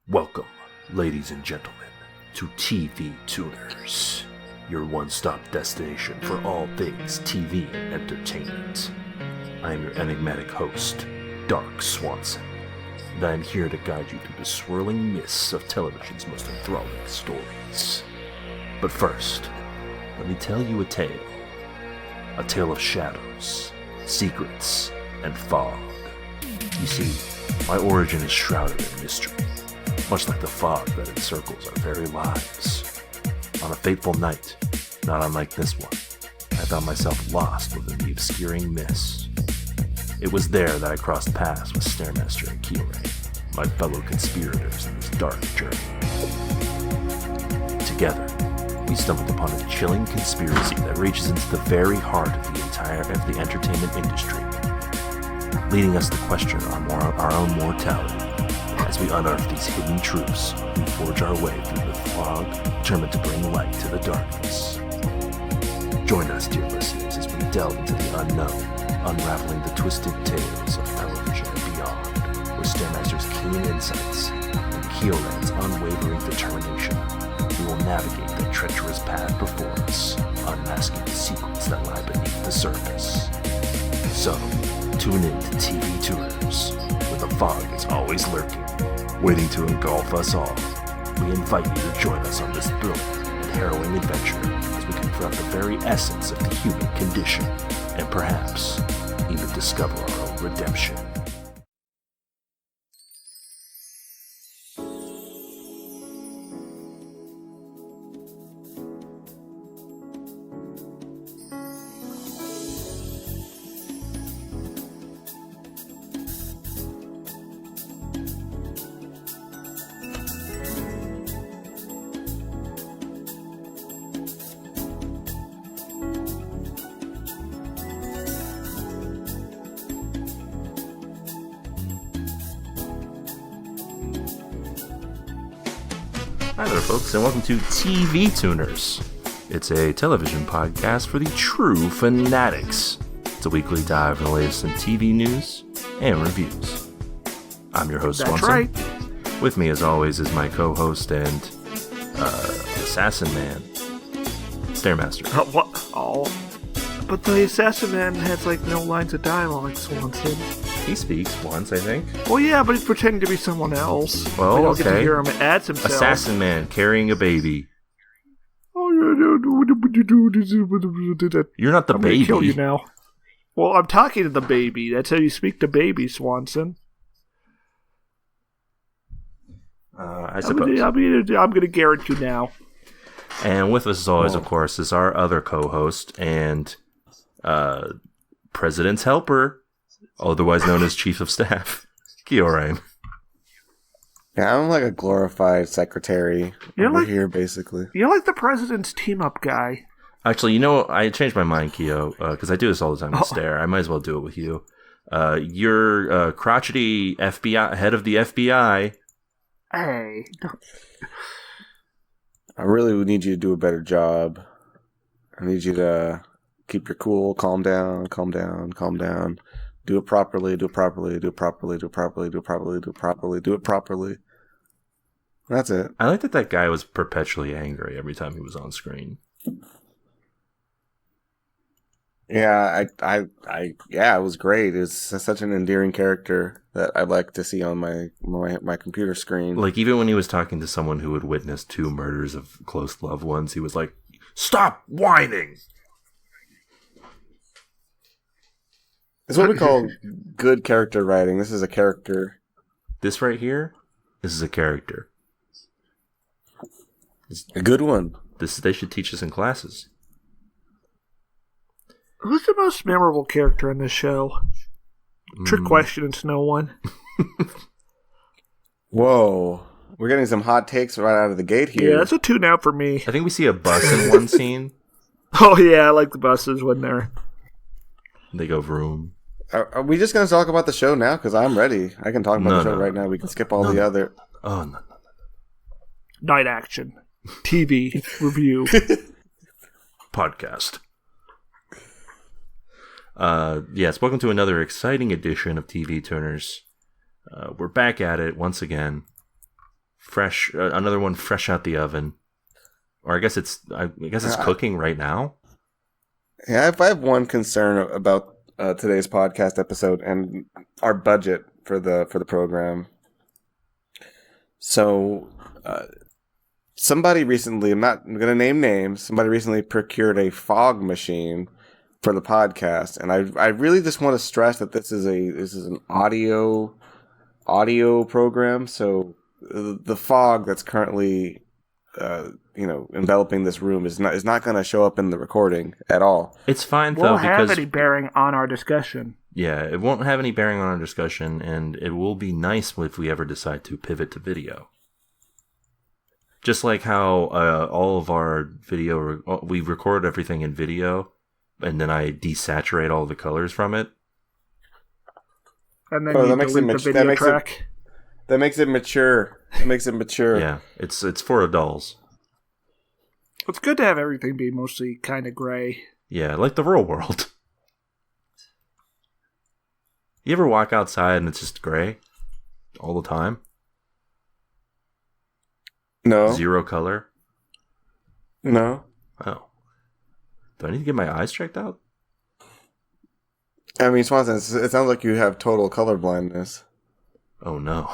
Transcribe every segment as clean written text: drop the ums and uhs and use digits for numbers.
Welcome, ladies and gentlemen, to TV Tuners, your one-stop destination for all things TV and entertainment. I am your enigmatic host, Dark Swanson, and I am here to guide you through the swirling mists of television's most enthralling stories. But first, let me tell you a tale of shadows, secrets, and fog. You see, my origin is shrouded in mystery, much like the fog that encircles our very lives. On a fateful night, not unlike this one, I found myself lost within the obscuring mist. It was there that I crossed paths with Stairmaster and Kiorein, my fellow conspirators in this dark journey. Together, we stumbled upon a chilling conspiracy that reaches into the very heart of the entertainment industry, leading us to question our own mortality. As we unearth these hidden truths, we forge our way through the fog, determined to bring light to the darkness. Join us, dear listeners, as we delve into the unknown, unraveling the twisted tales of television and beyond, where Stairmaster's keen insights and Kiorein's unwavering determination, we will navigate the treacherous path before us, unmasking the secrets that lie beneath the surface. So, tune in to TV Tuners, where the fog is always lurking, waiting to engulf us all. We invite you to join us on this thrilling and harrowing adventure as we confront the very essence of the human condition, and perhaps even discover our own redemption. Hi there, folks, and welcome to TV Tuners. It's a television podcast for the true fanatics. It's a weekly dive in the latest in TV news and reviews. I'm your host, Swanson. That's right. With me, as always, is my co-host and assassin man, Stairmaster. What? Oh, but the assassin man has like no lines of dialogue, Swanson. He speaks once, I think. Well, yeah, but he's pretending to be someone else. Well, we don't okay. get to hear him ads himself. Assassin man carrying a baby. You're not the I'm baby. gonna kill you now. Well, I'm talking to the baby. That's how you speak to baby, Swanson. I suppose. I'm gonna guarantee you now. And with us, as always, of course, is our other co-host and President's helper, otherwise known as Chief of Staff, Kiorein. Yeah, I'm like a glorified secretary over here, basically. You're like the president's team-up guy. Actually, I changed my mind, Kio, because I do this all the time with Stair. I might as well do it with you. You're crotchety FBI head of the FBI. Hey. I really would need you to do a better job. I need you to keep your cool, calm down. Do it properly. That's it. I like that guy was perpetually angry every time he was on screen. Yeah, it was great. It's such an endearing character that I'd like to see on my computer screen. Like, even when he was talking to someone who had witnessed 2 murders of close loved ones, he was like, "Stop whining!" It's what we call good character writing. This is a character. This right here, this is a character. A good one. They should teach us in classes. Who's the most memorable character in this show? Trick question, it's no one. Whoa. We're getting some hot takes right out of the gate here. Yeah, that's a tune out for me. I think we see a bus in one scene. Oh, yeah, I like the buses when they're... They go vroom. Are we just going to talk about the show now? Because I'm ready. I can talk about the show right now. We can skip all the other... Oh, no. Night action. TV. Review. Podcast. Yes, welcome to another exciting edition of TV Tuners. We're back at it once again. fresh, another one fresh out the oven. Or I guess it's cooking right now. Yeah, if I have one concern about today's podcast episode and our budget for the program. So, somebody recently, I'm going to name names, somebody recently procured a fog machine for the podcast, and I really just want to stress that this is an audio program, so the fog that's currently enveloping this room is not going to show up in the recording at all. It's fine though, won't have because any bearing on our discussion. yeah, it won't have any bearing on our discussion, and it will be nice if we ever decide to pivot to video. Just like how all of our video, we record everything in video, and then I desaturate all the colors from it. And then you delete the video track. That makes it mature. Yeah, it's for adults. It's good to have everything be mostly kind of gray. Yeah, like the real world. You ever walk outside and it's just gray all the time? No. Zero color? No. Oh. Do I need to get my eyes checked out? I mean, Swanson, it sounds like you have total color blindness. Oh no.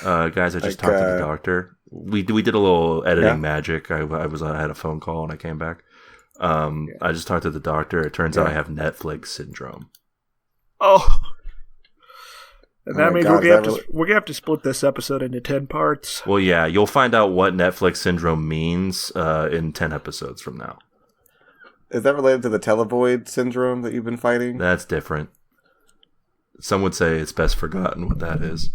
Guys, I just talked to the doctor. We did a little editing magic. I had a phone call and I came back. I just talked to the doctor. It turns out I have Netflix syndrome. Oh. And that means we're going to have to split this episode into 10 parts. Well, yeah, you'll find out what Netflix syndrome means in 10 episodes from now. Is that related to the televoid syndrome that you've been fighting? That's different. Some would say it's best forgotten what that is.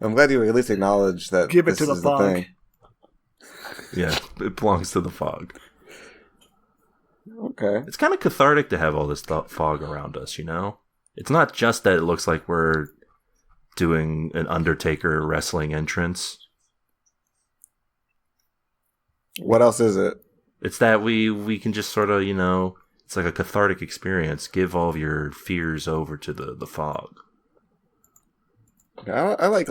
I'm glad you at least acknowledge that. Give it to the fog. Thing. Yeah, it belongs to the fog. Okay. It's kind of cathartic to have all this fog around us, you know? It's not just that it looks like we're doing an Undertaker wrestling entrance. What else is it? It's that we can just sort of, it's like a cathartic experience. Give all of your fears over to the fog. I like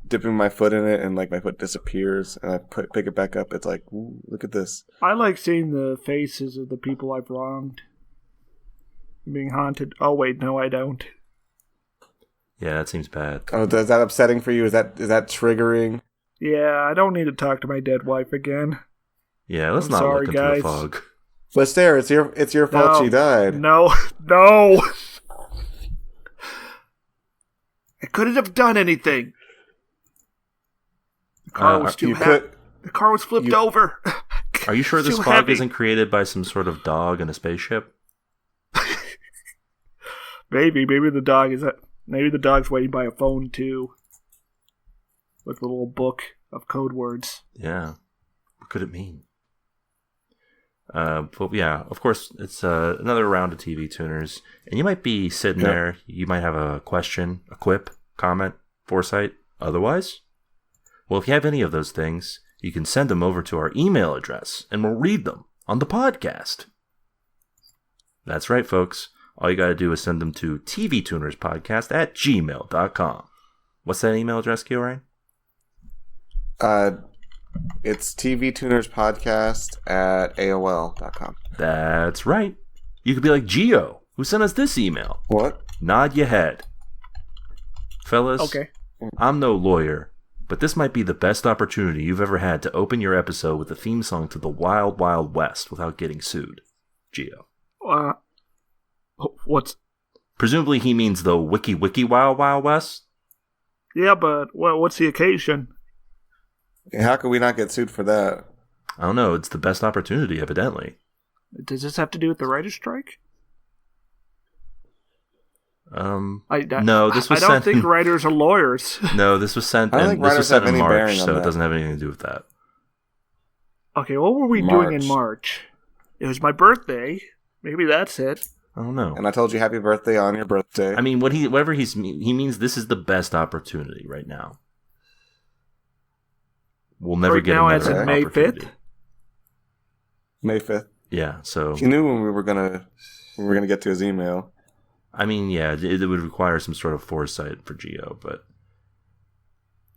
dipping my foot in it and like my foot disappears and I pick it back up. It's like, ooh, look at this. I like seeing the faces of the people I've wronged being haunted. Oh wait, no, I don't. Yeah, that seems bad. Oh, is that upsetting for you? Is that triggering? Yeah, I don't need to talk to my dead wife again. Yeah, let's not look into the fog. But Sarah, it's your fault she died. No. I couldn't have done anything. The car was too heavy. The car was flipped over. Are you sure this fog heavy. Isn't created by some sort of dog in a spaceship? Maybe the dog's waiting by a phone too, with a little book of code words. Yeah, what could it mean? But yeah, of course, it's another round of TV tuners, and you might be sitting there. You might have a question, a quip, comment, foresight. Otherwise, well, if you have any of those things, you can send them over to our email address, and we'll read them on the podcast. That's right, folks. All you got to do is send them to tvtunerspodcast@gmail.com. What's that email address, Kiorein? It's tvtunerspodcast@aol.com. That's right. You could be like Gio, who sent us this email. What? Nod your head. Fellas, okay. I'm no lawyer, but this might be the best opportunity you've ever had to open your episode with a theme song to the Wild Wild West without getting sued. Gio. What's... Presumably he means the Wiki Wild Wild West? Yeah, but what's the occasion? How could we not get sued for that? I don't know. It's the best opportunity, evidently. Does this have to do with the writer's strike? No, this was sent... I don't think writers are lawyers. No, this was sent in March, so it doesn't have anything to do with that. Okay, what were we doing in March? It was my birthday. Maybe that's it. I don't know. And I told you happy birthday on your birthday. I mean, he means this is the best opportunity right now. We'll never get another opportunity. May 5th? May 5th. Yeah, so... He knew when we were gonna get to his email. I mean, yeah, it would require some sort of foresight for Geo, but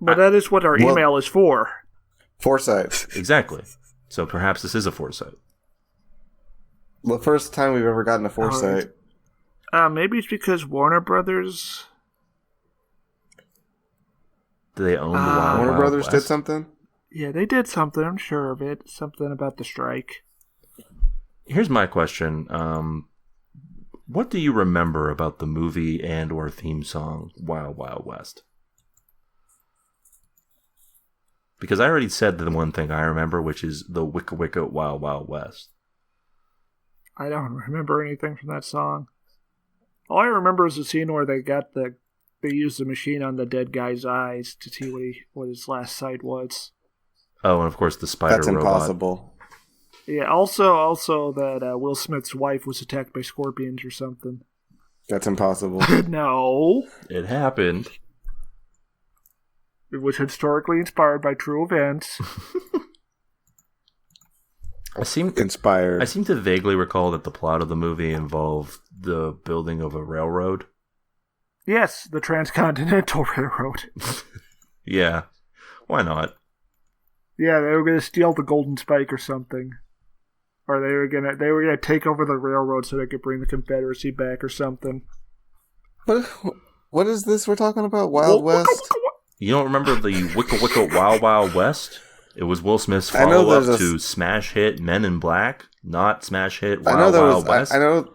that is what our email is for. Foresight. exactly. So perhaps this is a foresight. The first time we've ever gotten a foresight. Maybe it's because Warner Brothers. Do they own the Wild Warner Wild Brothers West? did something? Yeah, they did something. I'm sure of it. Something about the strike. Here's my question. What do you remember about the movie and or theme song Wild Wild West? Because I already said the one thing I remember, which is the Wicca Wicca Wild Wild West. I don't remember anything from that song. All I remember is the scene where they used the machine on the dead guy's eyes to see what his last sight was. Oh, and of course the spider That's robot. impossible. Yeah, also that Will Smith's wife was attacked by scorpions or something. That's impossible. No. It happened. It was historically inspired by true events. I seem Inspired. to vaguely recall that the plot of the movie involved the building of a railroad. Yes, the Transcontinental Railroad. Yeah. Why not? Yeah, they were going to steal the Golden Spike or something. Or they were gonna take over the railroad so they could bring the Confederacy back or something. What is this we're talking about? Wild West? You don't remember the Wicca Wicca Wild Wild West? It was Will Smith's follow-up to smash hit Men in Black, not smash hit Wild Wild West. I know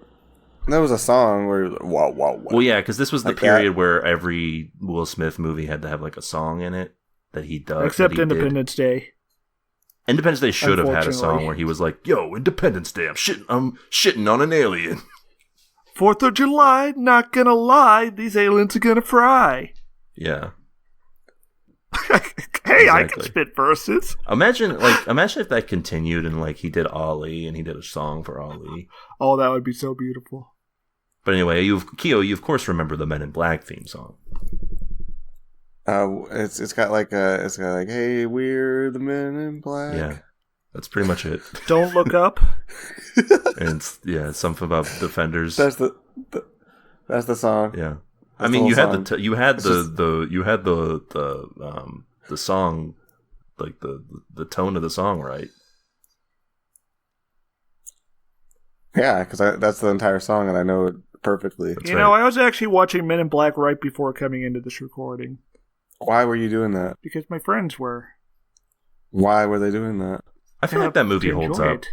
there was a song where Wild Wild West. Well, yeah, because this was the Like period that. where every Will Smith movie had to have like a song in it that he does. Except that he Independence Day. Independence Day should have had a song Unfortunately. where he was like, "Yo, Independence Day, I'm shitting on an alien." 4th of July, not gonna lie, these aliens are gonna fry. Yeah. Hey, I can Exactly. spit verses. Imagine if that continued and like he did Ali and he did a song for Ali. Oh, that would be so beautiful. But anyway, you of course remember the Men in Black theme song. It's got like hey, we're the Men in Black. Yeah. That's pretty much it. Don't look up. And it's something about defenders. That's the song. Yeah. That's I mean, the you whole had song. you had It's the song, like the tone of the song, right? Yeah, because that's the entire song, and I know it perfectly. That's You right. know, I was actually watching Men in Black right before coming into this recording. Why were you doing that? Because my friends were. Why were they doing that? I feel like that movie To holds enjoy up. it.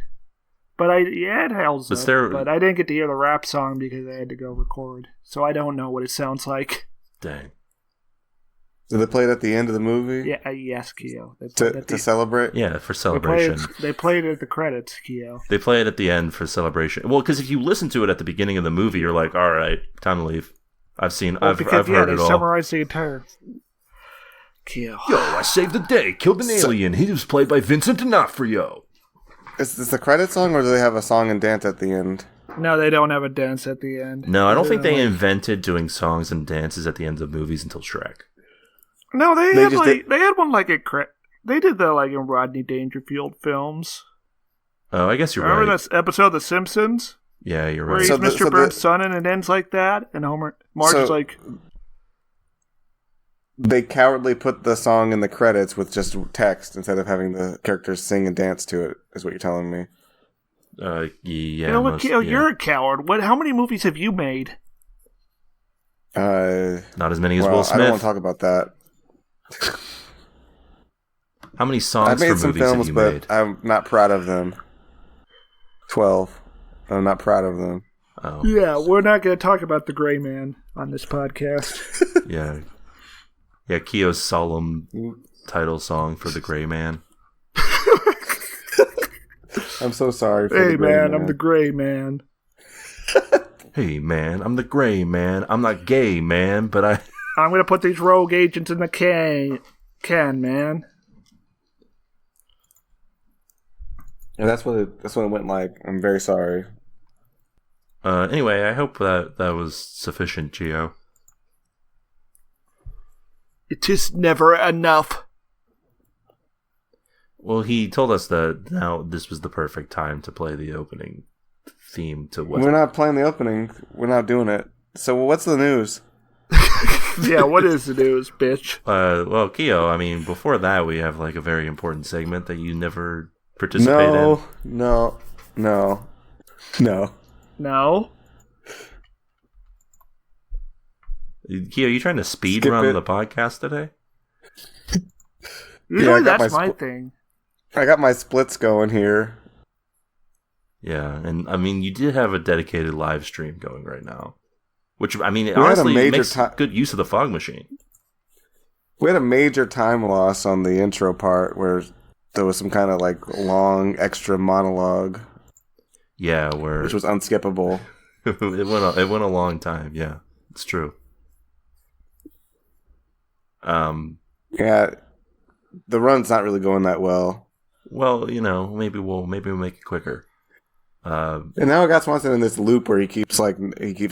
But it holds Is up. there- But I didn't get to hear the rap song because I had to go record. So I don't know what it sounds like. Dang. Did they play it at the end of the movie? Yeah, yes, Keo. They played it To celebrate? Yeah, for they celebration. played it at the credits, Keo. They play it at the end for celebration. Well, because if you listen to it at the beginning of the movie, you're like, all right, time to leave. I've heard it all. Summarized the entire. Keo. Yo, I saved the day, killed an alien. He was played by Vincent D'Onofrio. Is this the credit song, or do they have a song and dance at the end? No, they don't have a dance at the end. No, I don't think they like- invented doing songs and dances at the ends of movies until Shrek. No, they They had just like did- they had one like a they did that like in Rodney Dangerfield films. Oh, I guess you're Remember right. that episode of The Simpsons Yeah, you're where right. he's So Mr. Burns' son and it ends like that, and Marge is like, They cowardly put the song in the credits with just text instead of having the characters sing and dance to it, is what you're telling me. Yeah, you know what, Keo, yeah. you're a coward. How many movies have you made? Not as many as Well, Will I Smith. don't want to talk about that. How many I've songs made for some movies have films, you but made? I'm not proud of them. 12. I'm not proud of them. Oh, Yeah, we're not going to talk about The Gray Man on this podcast. yeah. Yeah, Keo's solemn title song for The Gray Man. I'm so sorry for Hey the gray man, I'm the Gray Man. Hey, man, I'm the Gray Man. I'm not gay, man, but I'm going to put these rogue agents in the can, man. Yeah, that's what it went like. I'm very sorry. Anyway, I hope that was sufficient, Geo. It is never enough. Well, he told us that now this was the perfect time to play the opening theme to West. We're not playing the opening. We're not doing it. So what's the news? Yeah, what is the news, bitch? Well, Keo, I mean, before that, we have like a very important segment that you never participate in. No. No? Keo, you trying to speed Skip run it. the podcast today? Usually I got that's my my thing. I got my splits going here. Yeah, and I mean, you did have a dedicated live stream going right now, which I mean, had a honestly major makes good use of the fog machine. We had a major time loss on the intro part where there was some kind of like long extra monologue. Yeah, which was unskippable. it went a long time. Yeah, it's true. Yeah, the run's not really going that well. Well, maybe we'll make it quicker. And now I got Swanson in this loop where he keeps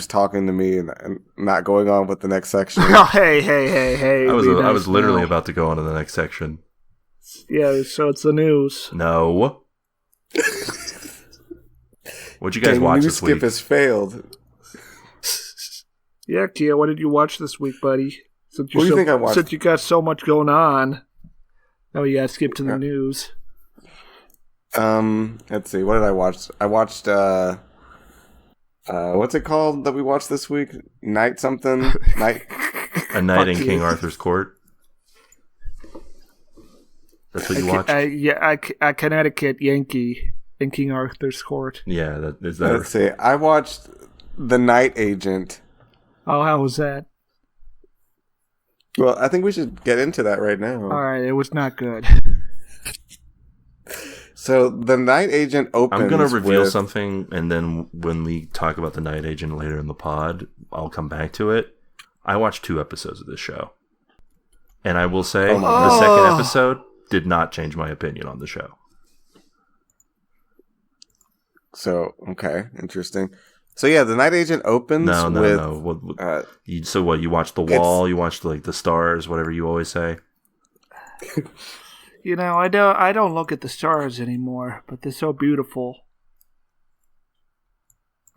talking to me and not going on with the next section. Oh, hey! I was literally about to go on to the next section. Yeah, so it's the news. No. What'd you guys watch this week? Skip has failed. Yeah, Kia, what did you watch this week, buddy? What do you think I watched? Since you got so much going on, now you got to skip to the news. Let's see. What did I watch? I watched what's it called that we watched this week? Night something? Night A Night in King Arthur's Court. That's what you watched? A Connecticut Yankee in King Arthur's Court. Yeah, that. Let's see. I watched The Night Agent. Oh, how was that? Well, I think we should get into that right now. All right, it was not good. So The Night Agent opens. I'm going to reveal something, and then when we talk about The Night Agent later in the pod, I'll come back to it. I watched 2 episodes of this show. And I will say, the second episode did not change my opinion on the show. So, okay, interesting. So yeah, The Night Agent opens with... No. So what, you watched The Wall, you watched like The Stars, whatever you always say? I don't look at the stars anymore, but they're so beautiful.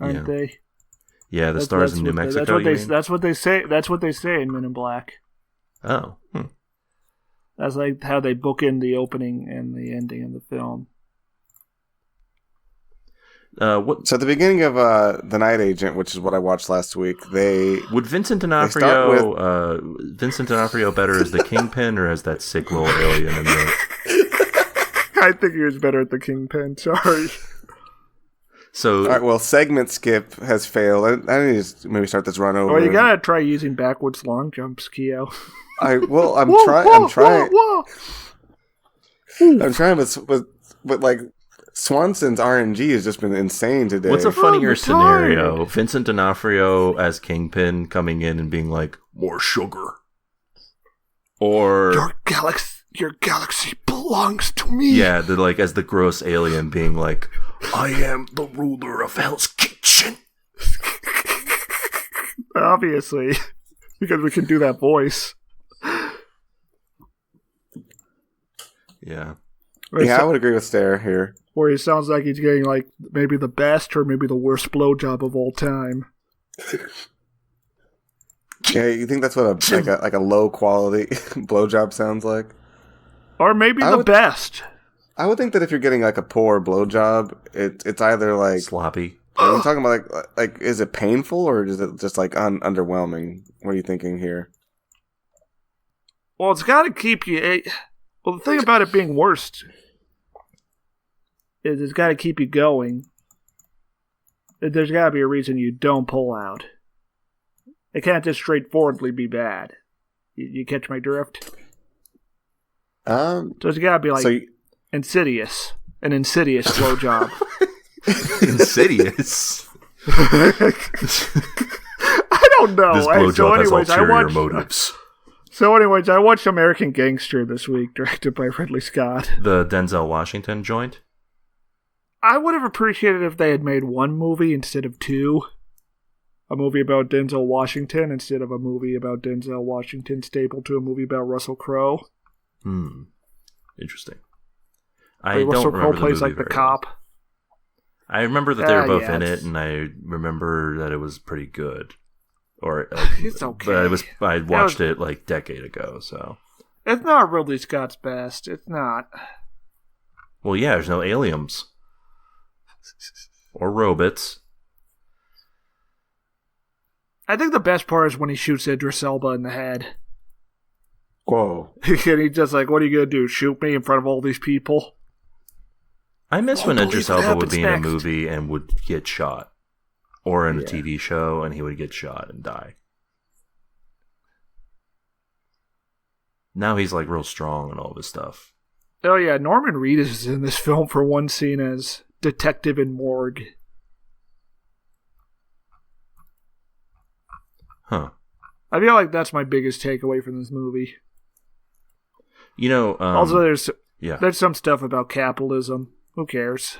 Aren't they? Yeah, the stars in New Mexico, that's what they say. That's what they say in Men in Black. Oh. That's like how they book in the opening and the ending of the film. So at the beginning of The Night Agent, which is what I watched last week, would Vincent D'Onofrio better as the Kingpin or as that sick little alien in there? I think he was better at the Kingpin. Sorry. So, all right. Well, segment skip has failed. I need to maybe start this run over. Well, you gotta try using backwards long jumps, Keo. I'm trying, but like Swanson's RNG has just been insane today. What's a funnier scenario? Vincent D'Onofrio as Kingpin coming in and being like, more sugar. Or... Your galaxy belongs to me. Yeah, as the gross alien being like, I am the ruler of Hell's Kitchen. Obviously. Because we can do that voice. Yeah. Yeah, I would agree with Stair here. Where he sounds like he's getting like maybe the best or maybe the worst blowjob of all time. Yeah, you think that's what a low quality blowjob sounds like? Or maybe the best. I would think that if you're getting like a poor blowjob, it's either like sloppy. Are you talking about like is it painful or is it just like underwhelming? What are you thinking here? Well, it's got to keep you. Well, the thing about it being worst is it's got to keep you going. There's got to be a reason you don't pull out. It can't just straightforwardly be bad. You catch my drift? So it's got to be like insidious. An insidious blowjob. Insidious? I don't know. This blowjob has ulterior motives. So anyways, I watched American Gangster this week, directed by Ridley Scott. The Denzel Washington joint? I would have appreciated if they had made one movie instead of 2. A movie about Denzel Washington instead of a movie about Denzel Washington stapled to a movie about Russell Crowe. Interesting. Russell Crowe plays like the cop. Well. I remember that they were both in it, and I remember that it was pretty good. or It's okay. but I watched it like a decade ago, so it's not Ridley Scott's best. It's not. well, yeah, there's no aliens or robots. I think the best part is when he shoots Idris Elba in the head. Whoa. And he's just like, what are you going to do? Shoot me in front of all these people? I miss when Idris Elba would be in a next. movie and would get shot. Or in a TV show and he would get shot and die. Now he's like real strong and all this stuff. Oh yeah, Norman Reedus is in this film for one scene as detective in morgue. Huh. I feel like that's my biggest takeaway from this movie. You know, also, there's some stuff about capitalism. Who cares?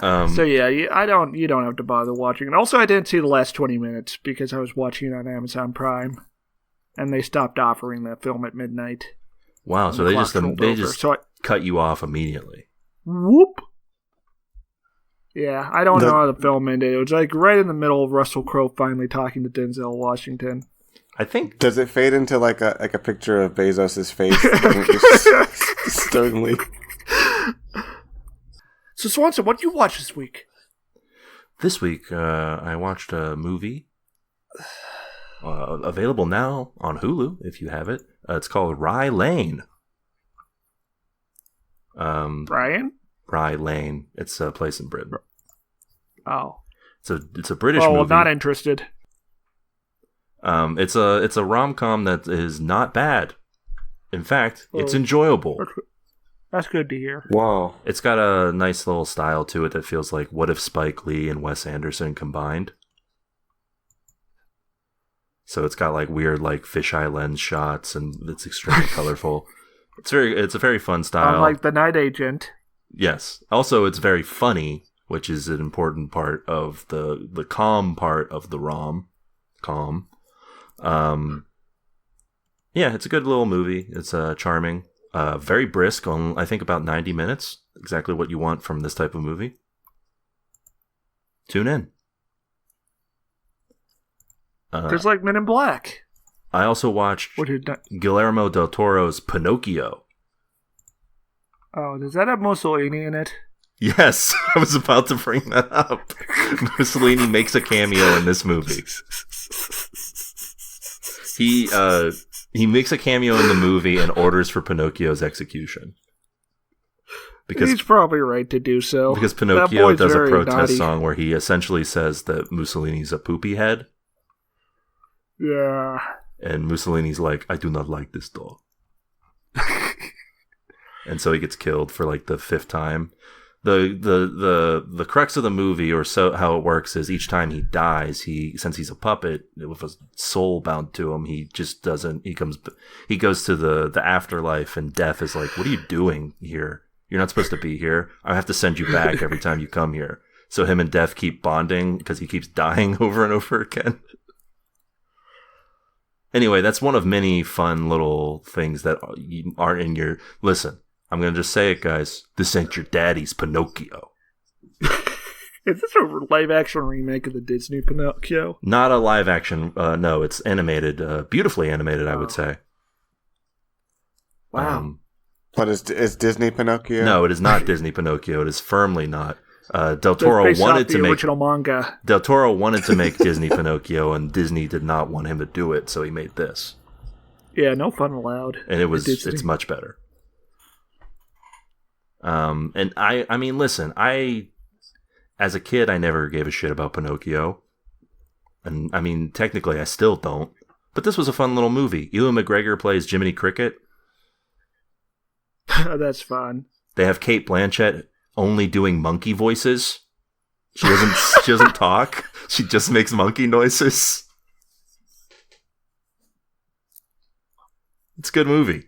So yeah, you don't have to bother watching it. Also, I didn't see the last 20 minutes because I was watching it on Amazon Prime, and they stopped offering that film at midnight. Wow, so they just cut you off immediately. Whoop. Yeah, I don't know how the film ended. It was like right in the middle of Russell Crowe finally talking to Denzel Washington. I think. Does it fade into like a picture of Bezos' face? Sternly. So Swanson, what did you watch this week? This week, I watched a movie available now on Hulu, if you have it. It's called Rye Lane. Brian? Rye Lane. It's a place in Britain. Oh. It's a British movie. Oh, not interested. It's a rom-com that is not bad. In fact, it's enjoyable. That's good to hear. Wow. It's got a nice little style to it that feels like what if Spike Lee and Wes Anderson combined. So it's got like weird like fisheye lens shots and it's extremely colorful. It's a very fun style. Unlike The Night Agent. Yes. Also, it's very funny, which is an important part of the calm part of the rom. Calm. Yeah, it's a good little movie. It's charming. Very brisk on, I think, about 90 minutes. Exactly what you want from this type of movie. Tune in. Just like Men in Black. I also watched Guillermo del Toro's Pinocchio. Oh, does that have Mussolini in it? Yes, I was about to bring that up. Mussolini makes a cameo in this movie. He makes a cameo in the movie and orders for Pinocchio's execution. Because he's probably right to do so. Because Pinocchio does a protest song where he essentially says that Mussolini's a poopy head. Yeah. And Mussolini's like, I do not like this doll. And so he gets killed for like the 5th time. The crux of the movie, or so how it works, is each time he dies, since he's a puppet with a soul bound to him, he just doesn't. He goes to the afterlife, and death is like, what are you doing here? You're not supposed to be here. I have to send you back every time you come here. So him and Death keep bonding because he keeps dying over and over again. Anyway, that's one of many fun little things that aren't in your... Listen, I'm going to just say it, guys. This ain't your daddy's Pinocchio. Is this a live-action remake of the Disney Pinocchio? Not a live-action. No, it's animated. Beautifully animated, I would say. Wow. But is Disney Pinocchio? No, it is not Disney Pinocchio. It is firmly not. Del Toro wanted to make original manga. Del Toro wanted to make Disney Pinocchio, and Disney did not want him to do it, so he made this. Yeah, no fun allowed. And it's much better. And I mean, listen, as a kid, I never gave a shit about Pinocchio, and I mean, technically, I still don't. But this was a fun little movie. Ewan McGregor plays Jiminy Cricket. That's fun. They have Cate Blanchett only doing monkey voices. She doesn't talk. She just makes monkey noises. It's a good movie.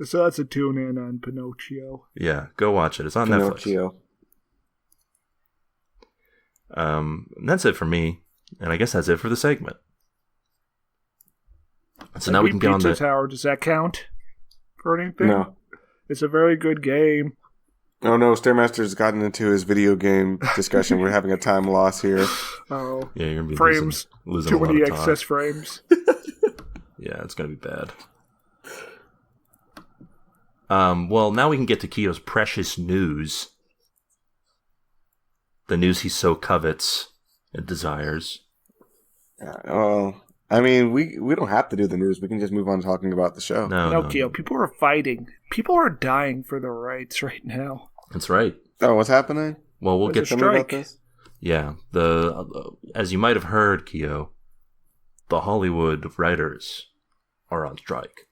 So that's a tune in on Pinocchio. Yeah, go watch it. It's on Pinocchio. Netflix. And that's it for me. And I guess that's it for the segment. So now we can get on Pizza Tower. Does that count for anything? No. It's a very good game. Oh no, Stairmaster's gotten into his video game discussion. We're having a time loss here. Oh, Yeah, you're gonna be frames. losing Too a lot many of excess talk. frames. Yeah, it's gonna be bad. Well, now we can get to Kyo's precious news. The news he so covets and desires. Well, I mean, we don't have to do the news. We can just move on talking about the show. No, Kyo, people are fighting. People are dying for their rights right now. That's right. Oh, what's happening? Well, we'll There's get a Tell me strike. about this. Yeah, as you might have heard, Kyo, the Hollywood writers are on strike.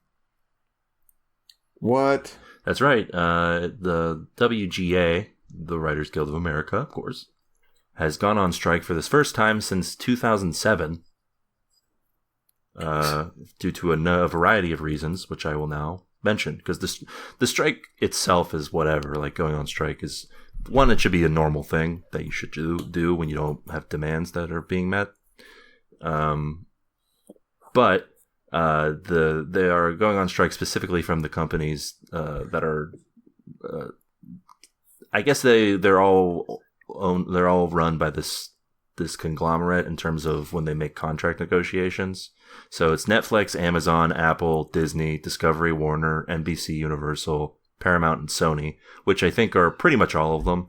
What? That's right. The WGA, the Writers Guild of America, of course, has gone on strike for this first time since 2007 due to a variety of reasons, which I will now mention. Because the strike itself is whatever. Like, going on strike is, one, it should be a normal thing that you should do when you don't have demands that are being met. But they are going on strike specifically from the companies that are, I guess they're all run by this conglomerate in terms of when they make contract negotiations. So it's Netflix, Amazon, Apple, Disney, Discovery, Warner, NBC, Universal, Paramount, and Sony, which I think are pretty much all of them.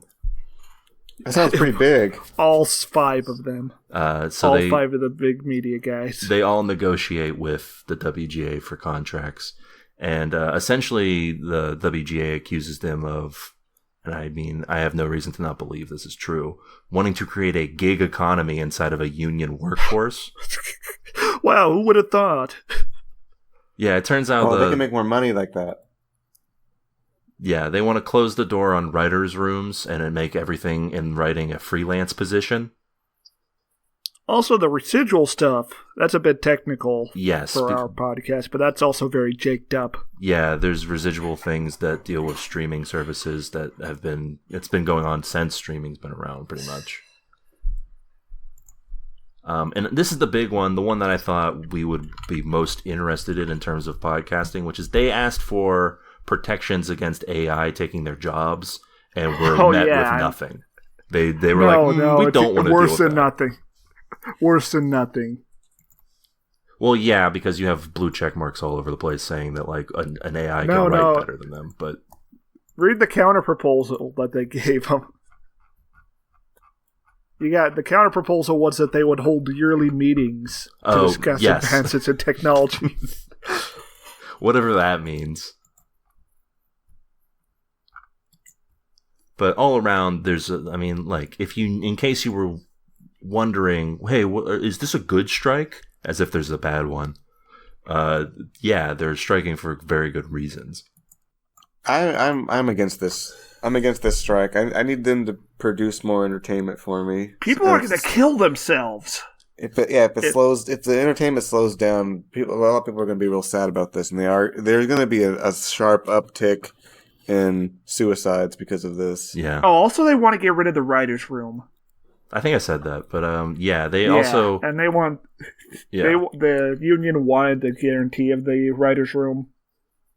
That sounds pretty big. All 5 of them. All 5 of the big media guys. They all negotiate with the WGA for contracts. And essentially, the WGA accuses them of, and I mean, I have no reason to not believe this is true, wanting to create a gig economy inside of a union workforce. Wow, who would have thought? Yeah, it turns out They can make more money like that. Yeah, they want to close the door on writers' rooms and then make everything in writing a freelance position. Also, the residual stuff, that's a bit technical Yes, for our podcast, but that's also very jaked up. Yeah, there's residual things that deal with streaming services that it's been going on since streaming's been around, pretty much. And this is the big one, the one that I thought we would be most interested in terms of podcasting, which is they asked for protections against AI taking their jobs, and were met with nothing. They were we don't want to deal with worse than that. nothing. Worse than nothing. Well, yeah, because you have blue check marks all over the place saying that like an AI can write better than them. But read the counter proposal that they gave them. You got the counter proposal was that they would hold yearly meetings to discuss advances in technology. Whatever that means. But all around, there's, in case you were wondering, hey, is this a good strike? As if there's a bad one. Yeah, they're striking for very good reasons. I'm against this. I'm against this strike. I need them to produce more entertainment for me. People are going to kill themselves. If the entertainment slows down, a lot of people are going to be real sad about this, and there's going to be a sharp uptick in suicides because of this. Yeah. Oh, also they want to get rid of the writers' room. I think I said that, but also and they want the union wanted the guarantee of the writers' room,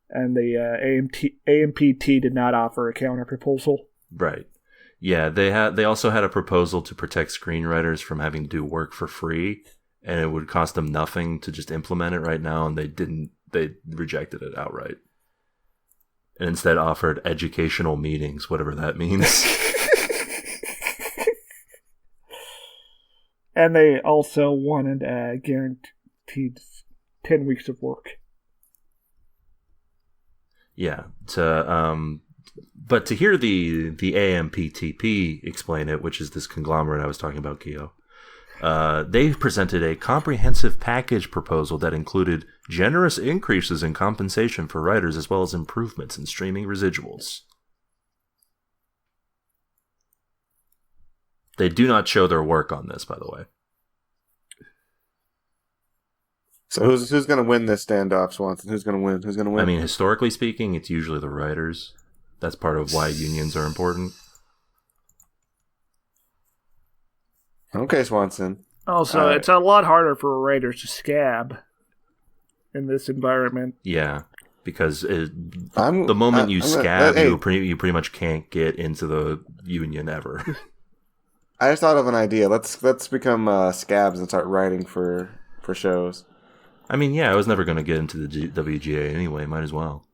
and the AMPT did not offer a counter proposal. Right. Yeah, they also had a proposal to protect screenwriters from having to do work for free, and it would cost them nothing to just implement it right now, and they rejected it outright. And instead offered educational meetings, whatever that means. And they also wanted guaranteed 10 weeks of work. Yeah. But to hear the AMPTP explain it, which is this conglomerate I was talking about, Kyo, they presented a comprehensive package proposal that included generous increases in compensation for writers as well as improvements in streaming residuals. They do not show their work on this, by the way. So who's going to win this standoff, Swanson? Who's going to win? Who's going to win? I mean, historically speaking, it's usually the writers. That's part of why unions are important. Okay, Swanson. Also, it's a lot harder for writers to scab in this environment. Yeah. because the moment you scab, you pretty much can't get into the union ever. I just thought of an idea. Let's become scabs and start writing for shows. I mean, yeah, I was never going to get into the WGA anyway. Might as well.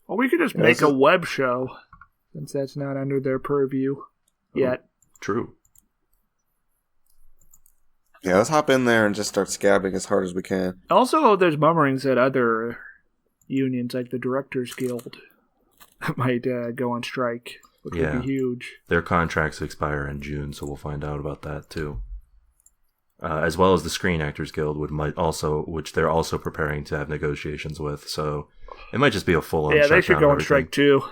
Well, we could just make a web show, since that's not under their purview yet. True. Yeah, let's hop in there and just start scabbing as hard as we can. Also, there's murmurings that other unions, like the Directors Guild, might go on strike, which would be huge. Their contracts expire in June, so we'll find out about that too. As well as the Screen Actors Guild, which they're also preparing to have negotiations with. So it might just be a full-on shutdown. Yeah, they should go on strike too.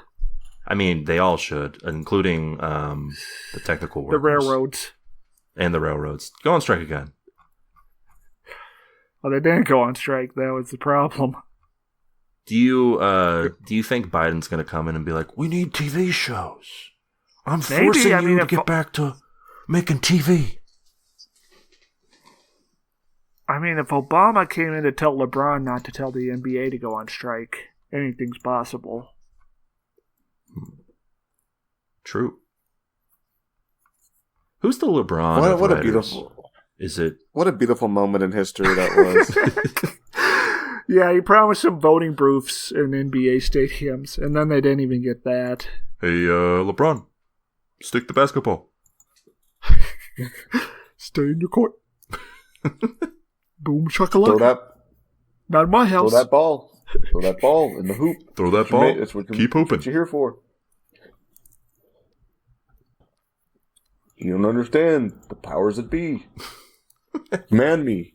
I mean, they all should, including the technical workers. The railroads. And the railroads. Go on strike again. Well, they didn't go on strike. That was the problem. Do you think Biden's going to come in and be like, we need TV shows. I'm forcing you to get back to making TV. I mean, if Obama came in to tell LeBron not to tell the NBA to go on strike, anything's possible. True. Who's the LeBron? What a beautiful! Is it? What a beautiful moment in history that was. Yeah, he promised some voting booths in NBA stadiums, and then they didn't even get that. Hey, LeBron, stick the basketball. Stay in your court. Boom shakalaka. Throw that. Not in my house. Throw that ball. Throw that ball in the hoop. Throw that ball. Keep hooping. That's what you're here for. You don't understand the powers that be. Man me.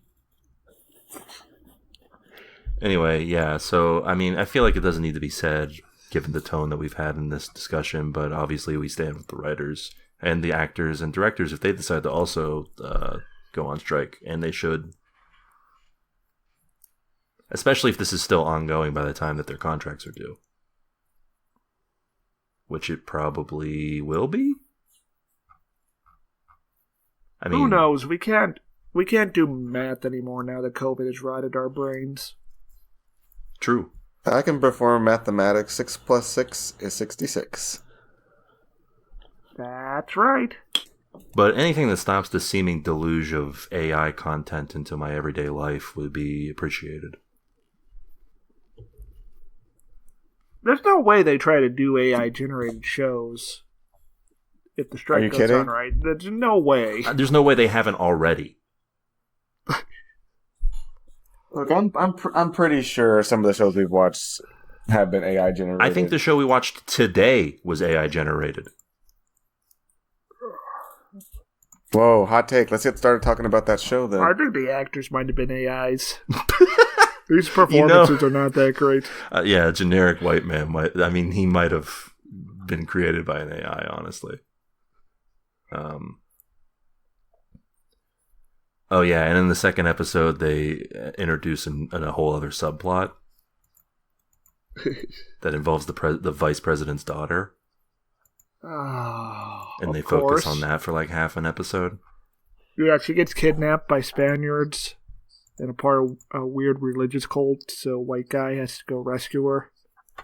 Anyway, yeah, so, I mean, I feel like it doesn't need to be said, given the tone that we've had in this discussion, but obviously we stand with the writers and the actors and directors if they decide to also go on strike, and they should. Especially if this is still ongoing by the time that their contracts are due. Which it probably will be? I mean, who knows? We can't do math anymore now that COVID has rotted our brains. True. I can perform mathematics. 6 plus 6 is 66. That's right. But anything that stops the seeming deluge of AI content into my everyday life would be appreciated. There's no way they try to do AI-generated shows if the strike goes on right. There's no way. There's no way they haven't already. Look, I'm pretty sure some of the shows we've watched have been AI generated. I think the show we watched today was AI generated. Whoa, hot take. Let's get started talking about that show then. I think the actors might have been AIs. These performances are not that great. Yeah, a generic white man he might have been created by an AI, honestly. Oh yeah, and in the second episode, they introduce a whole other subplot that involves the vice president's daughter. Oh, and they focus on that for like half an episode. Yeah, she gets kidnapped by Spaniards and a part of a weird religious cult, so a white guy has to go rescue her.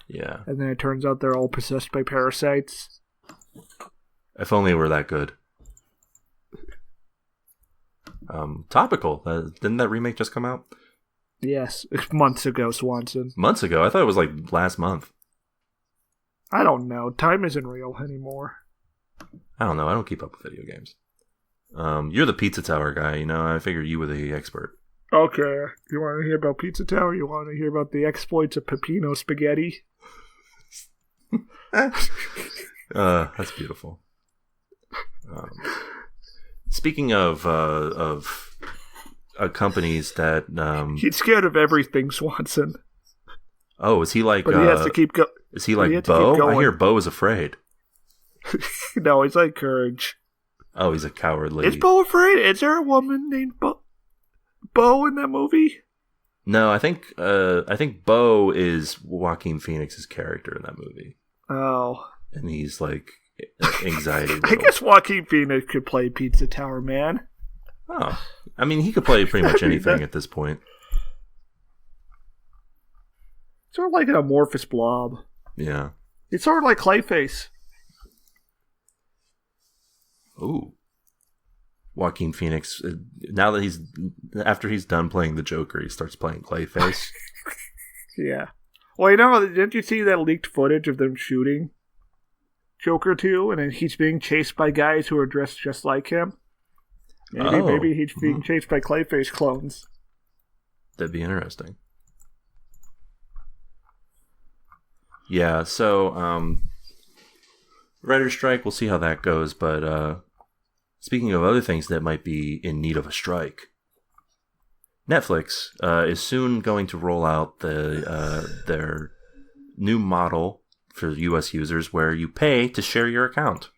Yeah. And then it turns out they're all possessed by parasites. If only it were that good. Topical. Didn't that remake just come out? Yes, months ago, Swanson. Months ago? I thought it was like last month. I don't know. Time isn't real anymore. I don't know. I don't keep up with video games. You're the Pizza Tower guy, you know. I figured you were the expert. Okay. You want to hear about Pizza Tower? You want to hear about the exploits of Peppino Spaghetti? That's beautiful. Speaking of companies that he's scared of everything, Swanson. Oh, is he like? But he has to keep going. Is he like Bo? I hear Bo is afraid. No, he's like Courage. Oh, he's a cowardly. Is Bo afraid? Is there a woman named Bo in that movie? No, I think Bo is Joaquin Phoenix's character in that movie. Oh, and he's like anxiety. I guess Joaquin Phoenix could play Pizza Tower Man. Oh, I mean, he could play pretty much anything at this point. Sort of like an amorphous blob. Yeah. It's sort of like Clayface. Ooh. Joaquin Phoenix, now that after he's done playing the Joker, he starts playing Clayface. Yeah. Well, didn't you see that leaked footage of them shooting Joker 2, and then he's being chased by guys who are dressed just like him? Maybe he's being chased by Clayface clones. That'd be interesting. Yeah, so, writer's strike, we'll see how that goes, but, speaking of other things that might be in need of a strike, Netflix is soon going to roll out their new model for U.S. users where you pay to share your account.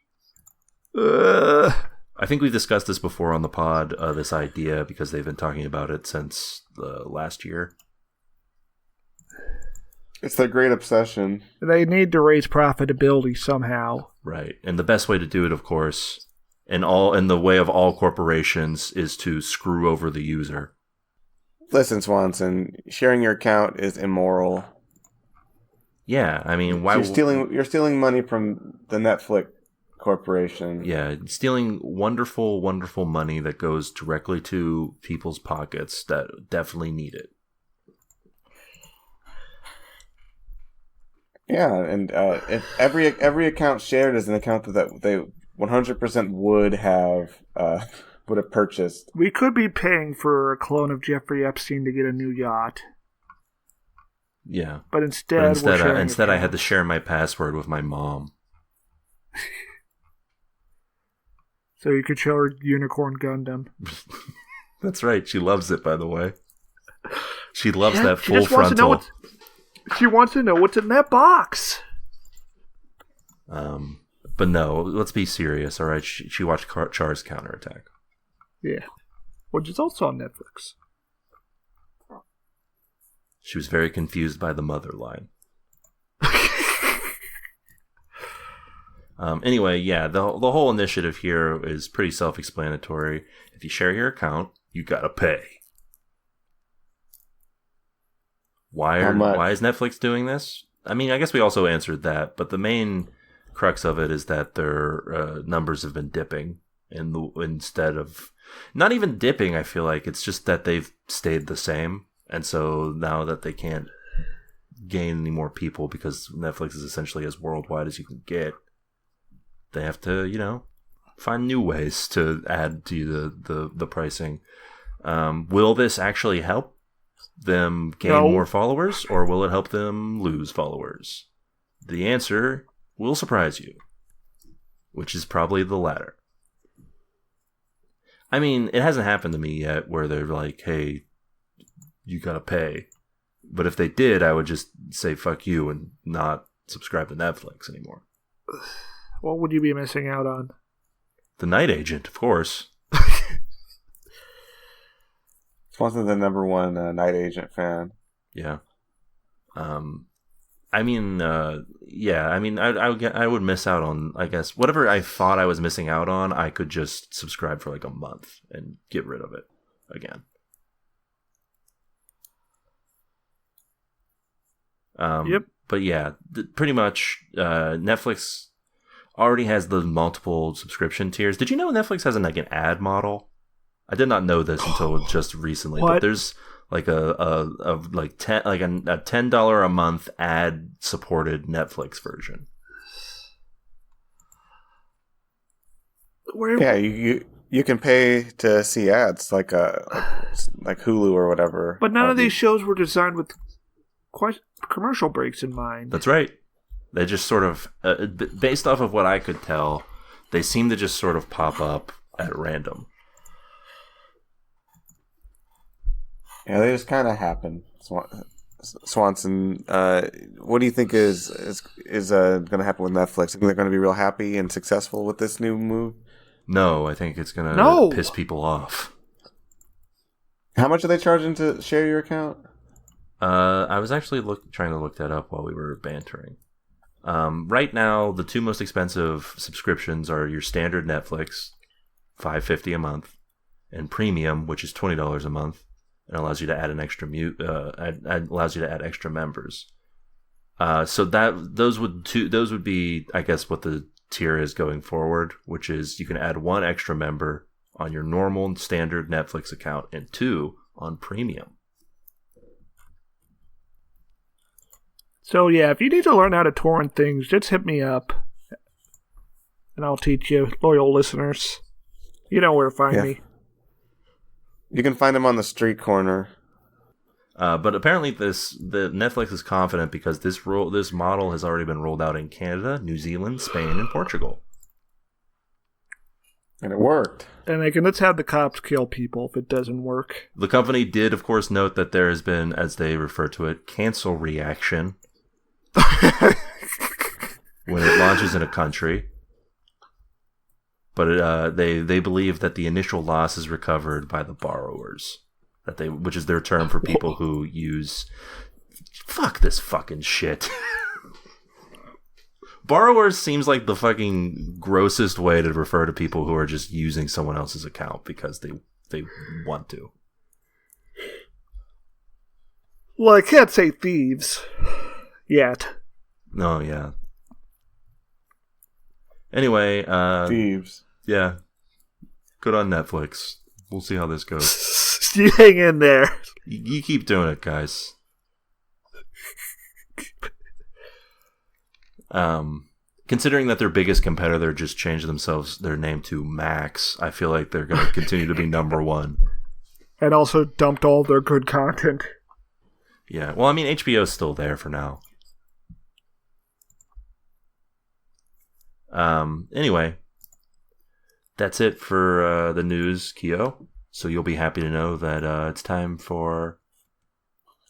I think we've discussed this before on the pod, this idea, because they've been talking about it since last year. It's their great obsession. They need to raise profitability somehow. Right. And the best way to do it, of course, in the way of all corporations, is to screw over the user. Listen, Swanson, sharing your account is immoral. Yeah, I mean, why? You're stealing money from the Netflix corporation. Yeah, stealing wonderful, wonderful money that goes directly to people's pockets that definitely need it. Yeah, and if every account shared is an account that they 100% would have purchased. We could be paying for a clone of Jeffrey Epstein to get a new yacht. Yeah, but instead I had to share my password with my mom. So you could show her Unicorn Gundam. That's right. She loves it, by the way. She loves that full frontal. She wants to know what's in that box. But no, let's be serious, all right? She watched Char's Counterattack. Yeah. Which is also on Netflix. She was very confused by the mother line. Anyway, yeah, the whole initiative here is pretty self-explanatory. If you share your account, you gotta pay. Why is Netflix doing this? I mean, I guess we also answered that, but the main crux of it is that their numbers have been dipping, instead of not even dipping. I feel like it's just that they've stayed the same, and so now that they can't gain any more people because Netflix is essentially as worldwide as you can get, they have to, find new ways to add to the pricing. Will this actually help them gain more followers, or will it help them lose followers? The answer will surprise you, which is probably the latter. I mean, it hasn't happened to me yet where they're like, hey, you gotta pay. But if they did, I would just say fuck you and not subscribe to Netflix anymore. What would you be missing out on? The Night Agent, of course. Swanson's the number one Night Agent fan. Yeah. I would miss out on, I guess, whatever I thought I was missing out on, I could just subscribe for like a month and get rid of it again. Yep. But yeah, pretty much Netflix already has the multiple subscription tiers. Did you know Netflix has an ad model? I did not know this until just recently. What? But there's like a $10 a month ad supported Netflix version. Yeah, you can pay to see ads like Hulu or whatever. But none of these shows were designed with quite commercial breaks in mind. That's right. They just sort of, based off of what I could tell, they seem to just sort of pop up at random. Yeah, they just kind of happen. Swanson, what do you think is going to happen with Netflix? Think they're going to be real happy and successful with this new move? No, I think it's going to piss people off. How much are they charging to share your account? I was actually trying to look that up while we were bantering. Right now, the two most expensive subscriptions are your standard Netflix, $5.50 a month, and Premium, which is $20 a month. It allows you to add an extra allows you to add extra members. So those would be, I guess, what the tier is going forward, which is you can add 1 extra member on your normal and standard Netflix account and 2 on premium. So yeah, if you need to learn how to torrent things, just hit me up, and I'll teach you, loyal listeners. You know where to find me. You can find him on the street corner. But apparently, the Netflix is confident because this model has already been rolled out in Canada, New Zealand, Spain, and Portugal, and it worked. And let's have the cops kill people if it doesn't work. The company did, of course, note that there has been, as they refer to it, cancel reaction when it launches in a country. But they believe that the initial loss is recovered by the borrowers. Which is their term for people who use... Fuck this fucking shit. Borrowers seems like the fucking grossest way to refer to people who are just using someone else's account because they want to. Well, I can't say thieves yet. Oh, yeah. Anyway, thieves. Yeah. Good on Netflix. We'll see how this goes. You hang in there. You keep doing it, guys. Considering that their biggest competitor just changed their name to Max, I feel like they're going to continue to be number 1. And also dumped all their good content. Yeah, well, I mean, HBO's still there for now. Anyway, that's it for the news, Keo. So you'll be happy to know that it's time for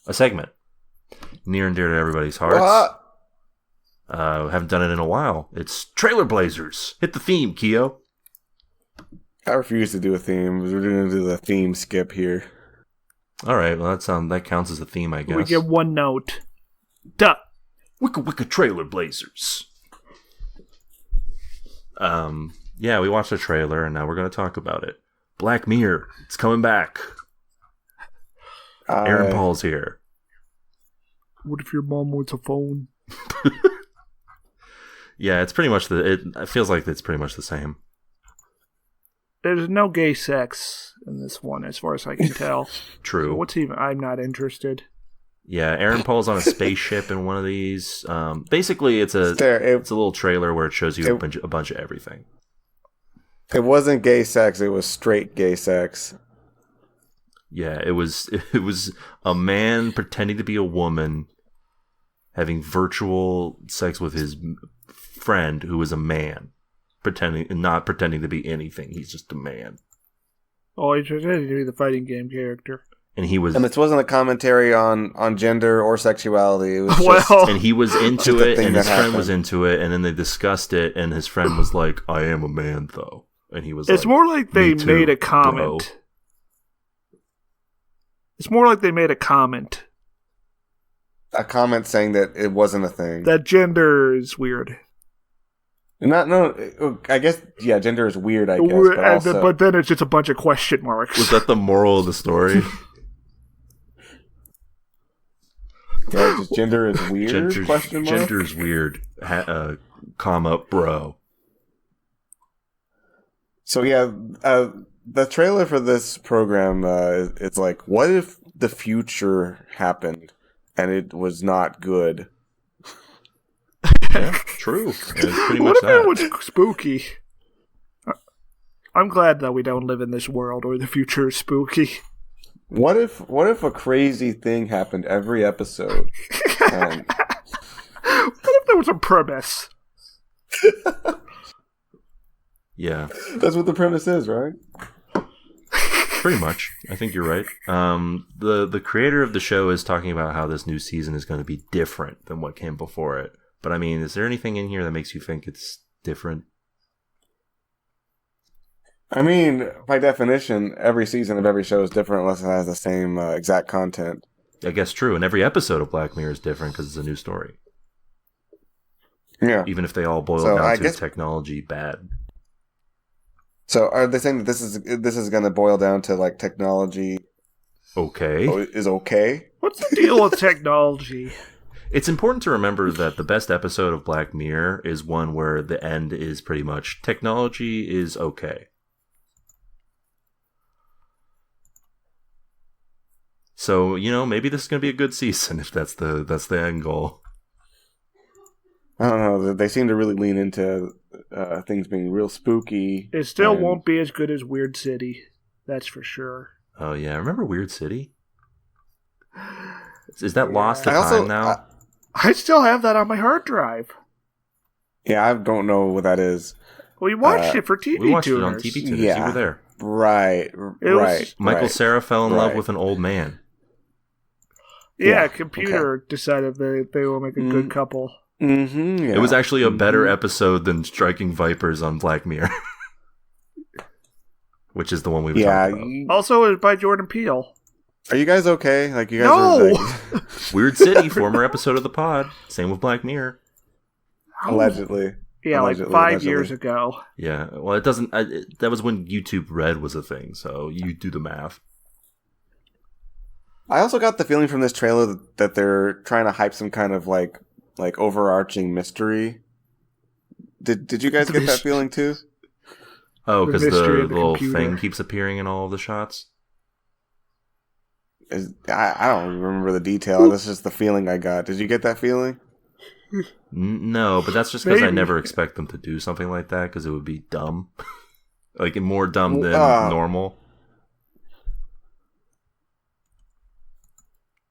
a segment near and dear to everybody's hearts. Haven't done it in a while. It's Trailer Blazers. Hit the theme, Keo. I refuse to do a theme. We're going to do the theme skip here. All right. Well, that counts as a theme, I guess. We get 1 note. Duh. Wicca Trailer Blazers. Yeah, we watched the trailer, and now we're going to talk about it. Black Mirror. It's coming back. Aaron Paul's here. What if your mom wants a phone? Yeah, it's pretty much it feels like it's pretty much the same. There's no gay sex in this one, as far as I can tell. True. So I'm not interested. Yeah, Aaron Paul's on a spaceship in one of these. Basically, it's a little trailer where it shows you a bunch of everything. It wasn't gay sex; it was straight gay sex. Yeah, it was a man pretending to be a woman, having virtual sex with his friend who is a man, not pretending to be anything. He's just a man. Oh, he's pretending to be the fighting game character. And he was, and this wasn't a commentary on gender or sexuality. It was and he was into it, and his friend was into it, and then they discussed it, and his friend was like, "I am a man, though," and he was. It's like, more like they made a comment. Bro. It's more like they made a comment. A comment saying that it wasn't a thing. That gender is weird. I guess, yeah, gender is weird, I guess. But then it's just a bunch of question marks. Was that the moral of the story? Yeah, just gender is weird? Gender is weird, comma, bro. So, yeah, the trailer for this program, it's like, what if the future happened and it was not good? Yeah, true. It's pretty much what if that. it was spooky? I'm glad that we don't live in this world where the future is spooky. What if a crazy thing happened every episode? What if there was a premise? Yeah. That's what the premise is, right? Pretty much. I think you're right. The creator of the show is talking about how this new season is going to be different than what came before it. But I mean, is there anything in here that makes you think it's different? I mean, by definition, every season of every show is different unless it has the same exact content. I guess true. And every episode of Black Mirror is different because it's a new story. Yeah. Even if they all boil down to technology bad. So are they saying that this is going to boil down to like technology? Okay. Is okay? What's the deal with technology? It's important to remember that the best episode of Black Mirror is one where the end is pretty much technology is okay. So, maybe this is going to be a good season if that's the end goal. I don't know. They seem to really lean into things being real spooky. It still won't be as good as Weird City. That's for sure. Oh, yeah. Remember Weird City? Is that lost to time now? I still have that on my hard drive. Yeah, I don't know what that is. We watched it for TV We watched tuners. it on TV tuners. Yeah. You were there. Right. Michael Cera fell in love with an old man. Yeah, computer decided they will make a good couple. Mm-hmm, yeah. It was actually a better episode than Striking Vipers on Black Mirror. Which is the one we were talking about. Also, it was by Jordan Peele. Are you guys okay? Like, you guys are Weird City, former episode of the pod. Same with Black Mirror. Allegedly. Yeah, like 5 years ago. Yeah, well, it doesn't... that was when YouTube Red was a thing, so you do the math. I also got the feeling from this trailer that they're trying to hype some kind of, like overarching mystery. Did you guys get that feeling, too? Oh, because the little computer thing keeps appearing in all of the shots? I don't remember the detail. That's just the feeling I got. Did you get that feeling? No, but that's just because I never expect them to do something like that, because it would be dumb. Like, more dumb than normal.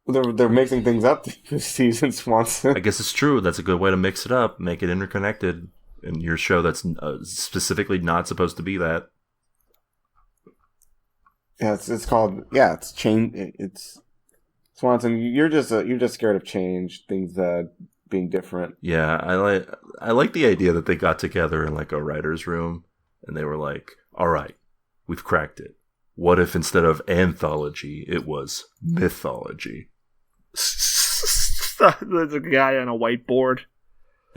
They're mixing things up this season, Swanson. I guess it's true. That's a good way to mix it up, make it interconnected. In your show that's specifically not supposed to be that. Yeah, it's called. Yeah, it's change. It's Swanson. You're just scared of change, things being different. Yeah, I like the idea that they got together in like a writer's room and they were like, "All right, we've cracked it. What if instead of anthology, it was mythology?" There's a guy on a whiteboard.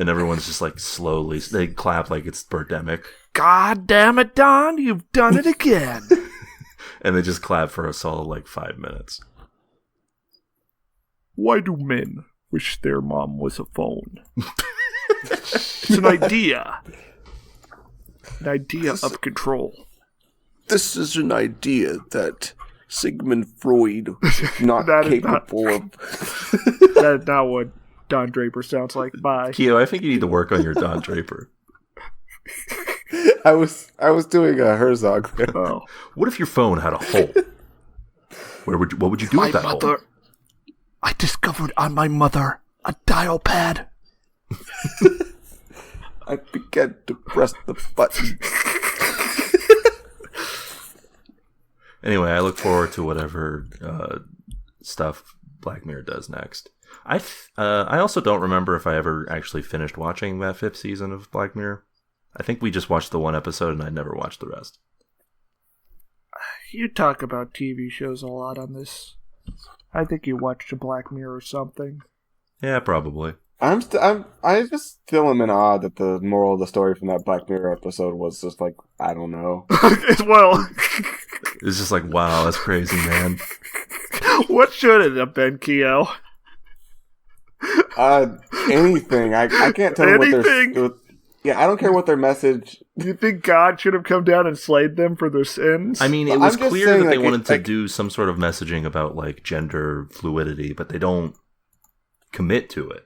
And everyone's just like slowly, they clap like it's Birdemic. God damn it, Don, you've done it again. And they just clap for a solid like 5 minutes. Why do men wish their mom was a phone? It's an idea. An idea of control. This is an idea that Sigmund Freud was not capable of. That is not what Don Draper sounds like. Bye. Keo, I think you need to work on your Don Draper. I was doing a Herzog there. Oh. What if your phone had a hole? What would you do with that hole? I discovered on my mother a dial pad. I began to press the button. Anyway, I look forward to whatever stuff Black Mirror does next. I also don't remember if I ever actually finished watching that 5th season of Black Mirror. I think we just watched the one episode and I never watched the rest. You talk about TV shows a lot on this. I think you watched a Black Mirror or something. Yeah, probably. I just still am in awe that the moral of the story from that Black Mirror episode was just like, I don't know. Well, it's just like, wow, that's crazy, man. What should it have been, Keo? Anything. I can't tell you what their... Yeah, I don't care what their message... Do you think God should have come down and slayed them for their sins? I mean, it was clear that they wanted to do some sort of messaging about, like, gender fluidity, but they don't commit to it.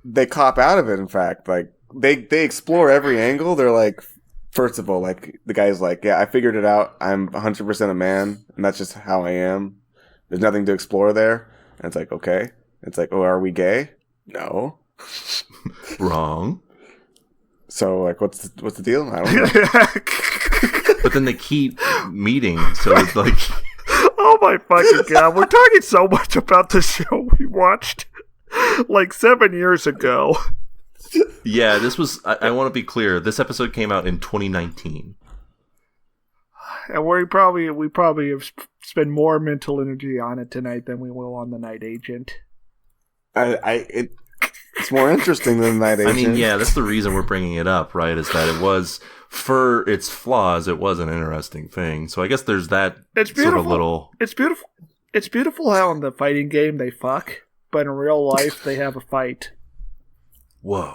They cop out of it, in fact. Like, they explore every angle. They're like, first of all, like, the guy's like, yeah, I figured it out. I'm 100% a man, and that's just how I am. There's nothing to explore there. And it's like, okay. It's like, oh, are we gay? No. Wrong. So, like, what's the deal? I don't know. But then they keep meeting, so it's like... Oh my fucking god, we're talking so much about the show we watched like 7 years ago. Yeah, this was... I want to be clear, this episode came out in 2019. And we probably have spent more mental energy on it tonight than we will on The Night Agent. It's more interesting than Night Agent. I mean, yeah, that's the reason we're bringing it up, right? Is that it was, for its flaws, it was an interesting thing. So I guess there's that it's beautiful. sort of little... It's beautiful. It's beautiful how in the fighting game they fuck. but in real life they have a fight. Whoa.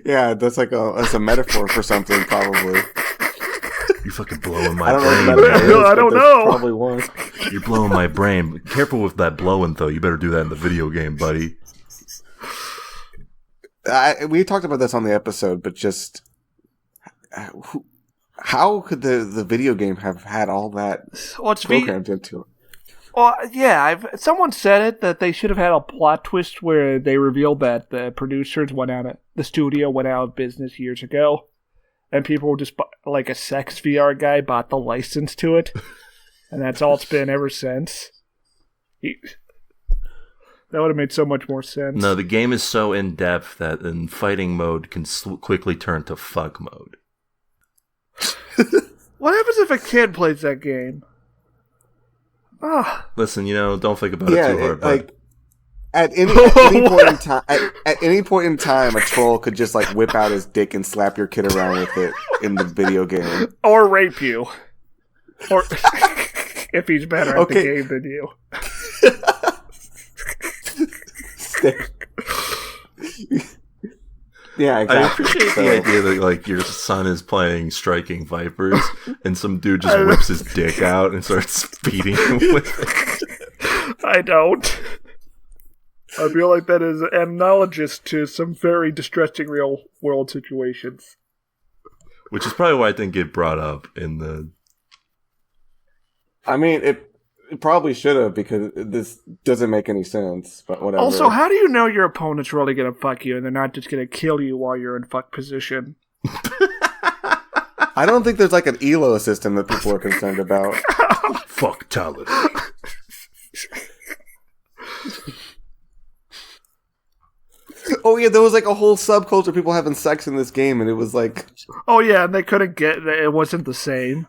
Yeah, that's that's a metaphor for something, probably. You're fucking blowing my I don't know brain. what that is, I but don't there's know. Probably one. You're blowing my brain. Careful with that blowing, though. You better do that in the video game, buddy. We talked about this on the episode, but just how could the video game have had all that programmed into it? Well, yeah, someone said it that they should have had a plot twist where they revealed that the producers the studio went out of business years ago, and people were just like a sex VR guy bought the license to it, and that's all it's been ever since. That would have made so much more sense. No, the game is so in depth that in fighting mode can quickly turn to fuck mode. What happens if a kid plays that game? Listen, don't think about it too hard. Like at any point in time, a troll could just whip out his dick and slap your kid around with it in the video game, or rape you, or if he's better at the game than you. Yeah, exactly. I appreciate the idea that your son is playing Striking Vipers and some dude just whips his dick out and starts beating him with it. I don't. I feel like that is analogous to some very distressing real world situations. Which is probably why I didn't get brought up in the... I mean, it probably should have, because this doesn't make any sense, but whatever. Also, how do you know your opponent's really going to fuck you and they're not just going to kill you while you're in fuck position? I don't think there's an ELO system that people are concerned about. Fucktality. Oh yeah, there was a whole subculture of people having sex in this game, and it was Oh yeah, and they couldn't it wasn't the same.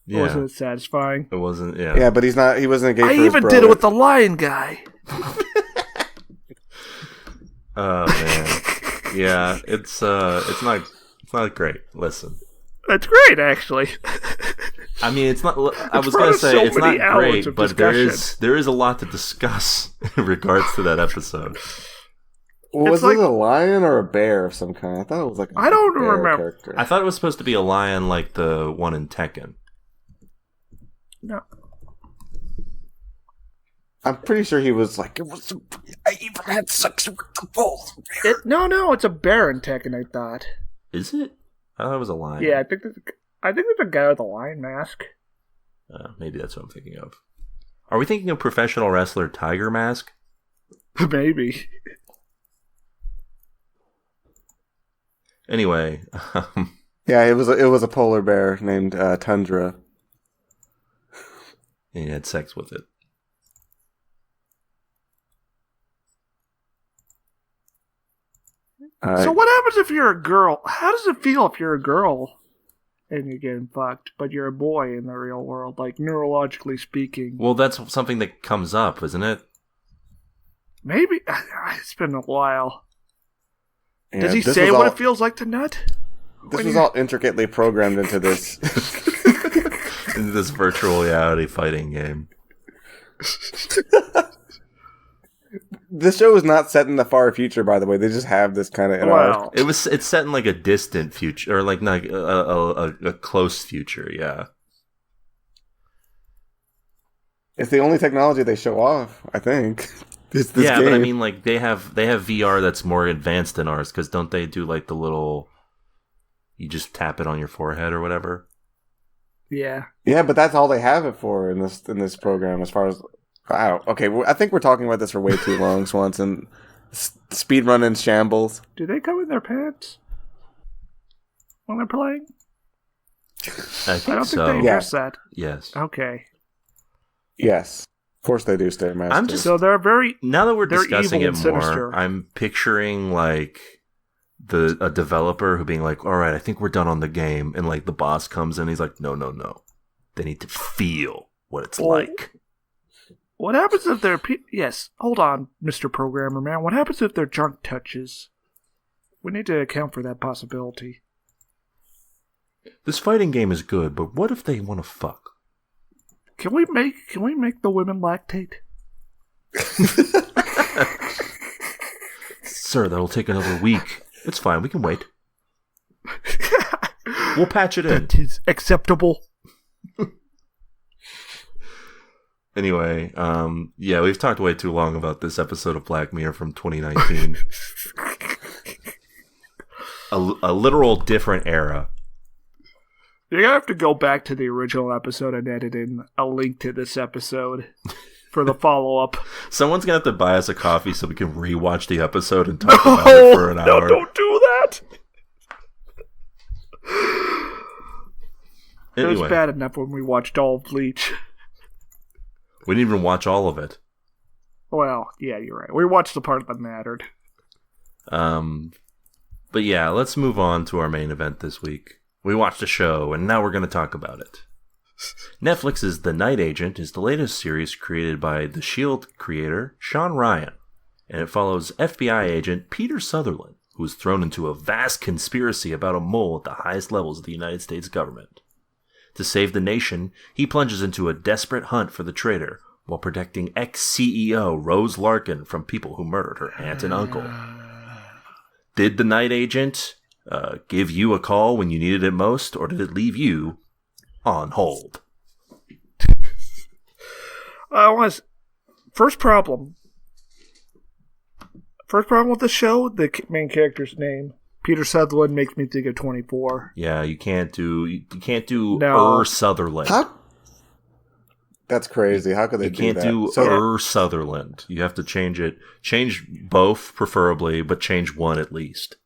Yeah. It wasn't satisfying. It wasn't, yeah. Yeah, but he wasn't a gay. I even did it with the lion guy. Oh man. Yeah, it's not great. Listen. It's great, actually. I mean, it's not. I was gonna say it's not great, but there discussion. is a lot to discuss in regards to that episode. Well, was it a lion or a bear of some kind? I thought it was I don't bear remember. Character. I thought it was supposed to be a lion, like the one in Tekken. No. I'm pretty sure he was I even had sex with the bull. No, it's a bear in Tekken, I thought. Is it? I thought it was a lion. Yeah, I think there's a guy with a lion mask. Maybe that's what I'm thinking of. Are we thinking of professional wrestler Tiger Mask? Maybe. Anyway. Yeah, it was a polar bear named Tundra. And he had sex with it. So what happens if you're a girl? How does it feel if you're a girl and you're getting fucked, but you're a boy in the real world, neurologically speaking? Well, that's something that comes up, isn't it? Maybe. It's been a while. Yeah, does he say what it feels like to nut? This was all intricately programmed into this. Into this virtual reality fighting game. This show is not set in the far future, by the way. They just have this kind of... Wow. It's set in a distant future, or a close future, yeah. It's the only technology they show off, I think. This yeah, game. But I mean, they have VR that's more advanced than ours, because don't they do the little... You just tap it on your forehead or whatever? Yeah. Yeah, but that's all they have it for in this program, as far as... Wow. Okay, I think we're talking about this for way too long, Swanson. Speedrun in shambles. Do they come in their pants when they're playing? I think don't so. think they address that. Yes. Okay. Yes. Of course they do, Stairmaster. So they're very... Now that we're discussing evil it and more, sinister. I'm picturing a developer who being all right, I think we're done on the game, and the boss comes in, he's like, no. They need to feel what it's like. What happens if they're... Yes, hold on, Mr. Programmer Man. What happens if they're junk touches? We need to account for that possibility. This fighting game is good, but what if they want to fuck? Can we make the women lactate? Sir, that'll take another week. It's fine, we can wait. We'll patch it in. That is acceptable. Anyway, yeah, we've talked way too long about this episode of Black Mirror from 2019. a literal different era. You're gonna have to go back to the original episode and edit in a link to this episode for the follow-up. Someone's gonna have to buy us a coffee so we can rewatch the episode and talk about it for an hour. No, don't do that! Anyway, it was bad enough when we watched all of Bleach. We didn't even watch all of it. Well, yeah, you're right. We watched the part that mattered. But yeah, let's move on to our main event this week. We watched a show, and now we're going to talk about it. Netflix's The Night Agent is the latest series created by The S.H.I.E.L.D. creator Sean Ryan, and it follows FBI agent Peter Sutherland, who is thrown into a vast conspiracy about a mole at the highest levels of the United States government. To save the nation, he plunges into a desperate hunt for the traitor, while protecting ex-CEO Rose Larkin from people who murdered her aunt and uncle. Did The Night Agent give you a call when you needed it most, or did it leave you on hold? First problem with the show, the main character's name. Peter Sutherland makes me think of 24. Yeah, you can't do No. Sutherland. How? That's crazy. How could they do that? You can't do Sutherland. You have to change it. Change both, preferably, but change one at least.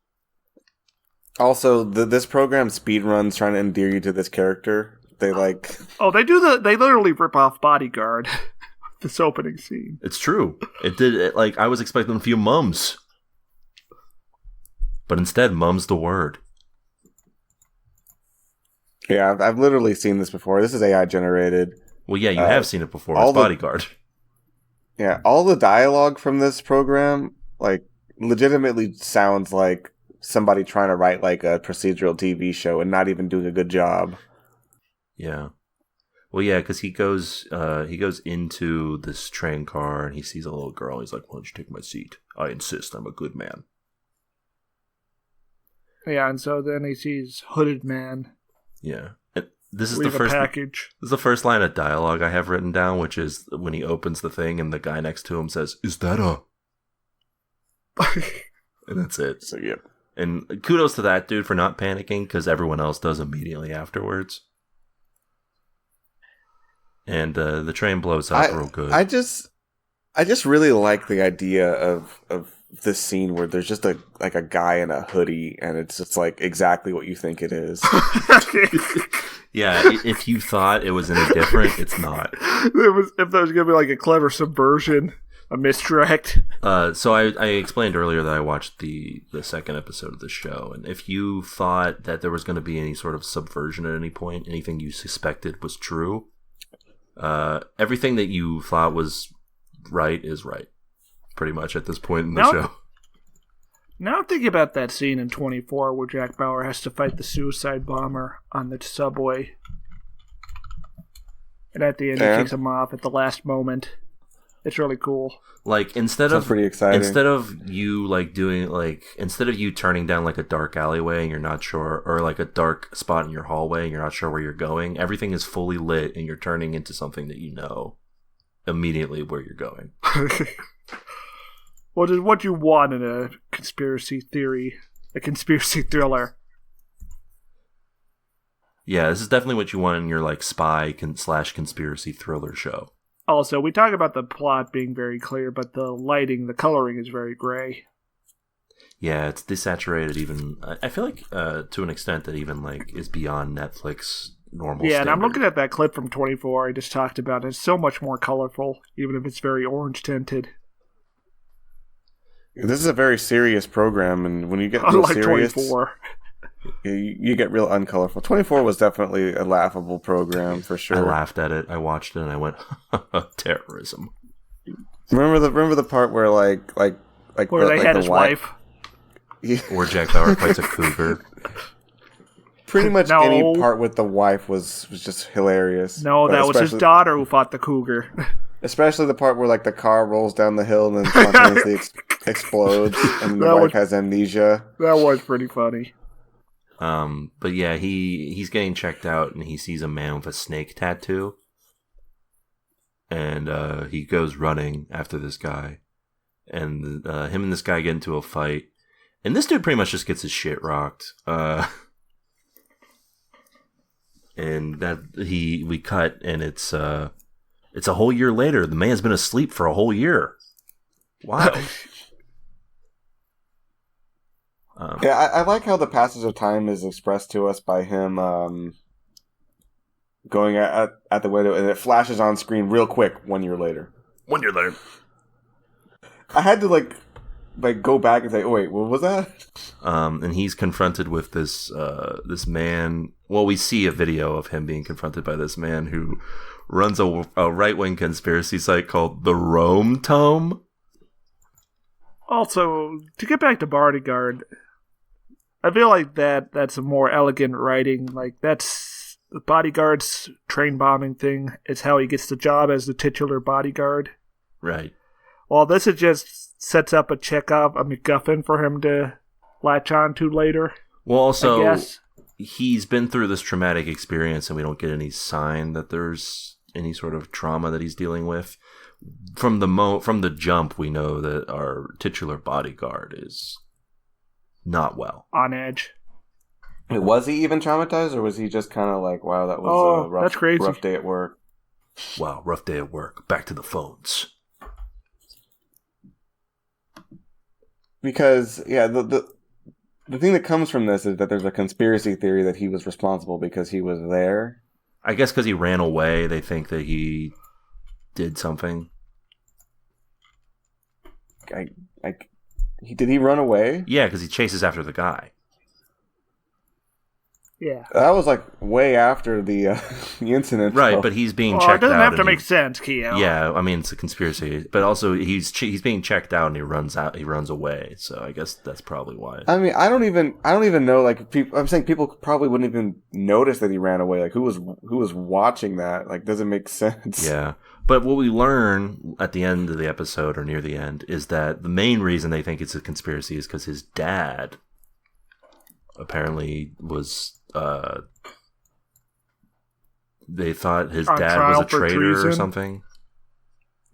Also, this program speedruns trying to endear you to this character. They like... Oh, they literally rip off Bodyguard. This opening scene. It's true. I was expecting a few mums. But instead, mum's the word. Yeah, I've literally seen this before. This is AI generated. Well, yeah, you have seen it before. It's Bodyguard. Yeah, all the dialogue from this program, like, legitimately sounds like somebody trying to write, like, a procedural TV show and not even doing a good job. Yeah. Well, yeah, because he goes into this train car and he sees a little girl. He's like, "Why don't you take my seat? I insist. I'm a good man." Yeah, and so then he sees Hooded Man. Yeah. This is leave the first package. This is the first line of dialogue I have written down, which is when he opens the thing and the guy next to him says, "Is that a?" And that's it. So yeah. And kudos to that dude for not panicking, because everyone else does immediately afterwards. And the train blows up real good. I just really like the idea of this scene where there's just a guy in a hoodie and it's just like exactly what you think it is. Yeah, if you thought it was any different, it's not. If there was gonna be like a clever subversion, a misdirect. So I explained earlier that I watched the second episode of the show, and if you thought that there was going to be any sort of subversion at any point, anything you suspected was true, everything that you thought was right is right, pretty much at this point in the show. Now I'm thinking about that scene in 24 where Jack Bauer has to fight the suicide bomber on the subway. And at the end he kicks him off at the last moment. It's really cool. Like instead Sounds pretty exciting. Instead of you instead of you turning down like a dark alleyway and you're not sure, or like a dark spot in your hallway and you're not sure where you're going, everything is fully lit and you're turning into something that you know immediately where you're going. What is what you want in a conspiracy theory, a conspiracy thriller? Yeah, this is definitely what you want in your like spy / conspiracy thriller show. Also, we talk about the plot being very clear, but the lighting, the coloring is very gray. Yeah, it's desaturated even. I feel like to an extent that even like is beyond Netflix normal. Yeah, standard. and I'm looking at that clip from 24 I just talked about. It's so much more colorful, even if it's very orange tinted. This is a very serious program, and when you get real serious, 24. You get real uncolorful. 24 was definitely a laughable program for sure. I laughed at it. I watched it and I went, terrorism. Remember the part where like where they had his wife. Where Jack Bauer fights a cougar. Pretty much any part with the wife was just hilarious. No, that was his daughter who fought the cougar. Especially the part where like the car rolls down the hill and then spontaneously explodes and the That wife was- has amnesia. That was pretty funny. But yeah, he's getting checked out and he sees a man with a snake tattoo. And he goes running after this guy. And him and this guy get into a fight. And this dude pretty much just gets his shit rocked. And that we cut, and it's a whole year later. The man's been asleep for a whole year. Wow. Yeah, I like how the passage of time is expressed to us by him going at the window, and it flashes on screen real quick 1 year later. 1 year later. I had to like go back and say, oh wait, what was that? And he's confronted with this man. Well, we see a video of him being confronted by this man who runs a right-wing conspiracy site called the Rome Tome. Also, to get back to Bodyguard, I feel like that's a more elegant writing. Like, that's the Bodyguard's train bombing thing. It's how he gets the job as the titular bodyguard. Right. Well, this is just sets up a Chekhov, a MacGuffin for him to latch on to later. Well, I also, guess. he's been through this traumatic experience, and we don't get any sign that there's any sort of trauma that he's dealing with. From the jump, we know that our titular bodyguard is not well. On edge. Was he even traumatized, or was he just kind of like, wow, that was a that's crazy. rough day at work? Wow, rough day at work. Back to the phones. Because, yeah, the thing that comes from this is that there's a conspiracy theory that he was responsible because he was there. I guess because he ran away, they think that he did something. Did he run away? Yeah, because he chases after the guy. Yeah. That was like way after the incident. Right, so. but he's being Well, checked out. it doesn't have to and make sense, Keo. Yeah, I mean it's a conspiracy, but also he's being checked out and he runs away. So I guess that's probably why. I mean, I don't even know. Like, I'm saying people probably wouldn't even notice that he ran away. Like, who was watching that? Like, doesn't make sense. Yeah, but what we learn at the end of the episode or near the end is that the main reason they think it's a conspiracy is because his dad apparently was. They thought his On dad trial was a for traitor or treason. something.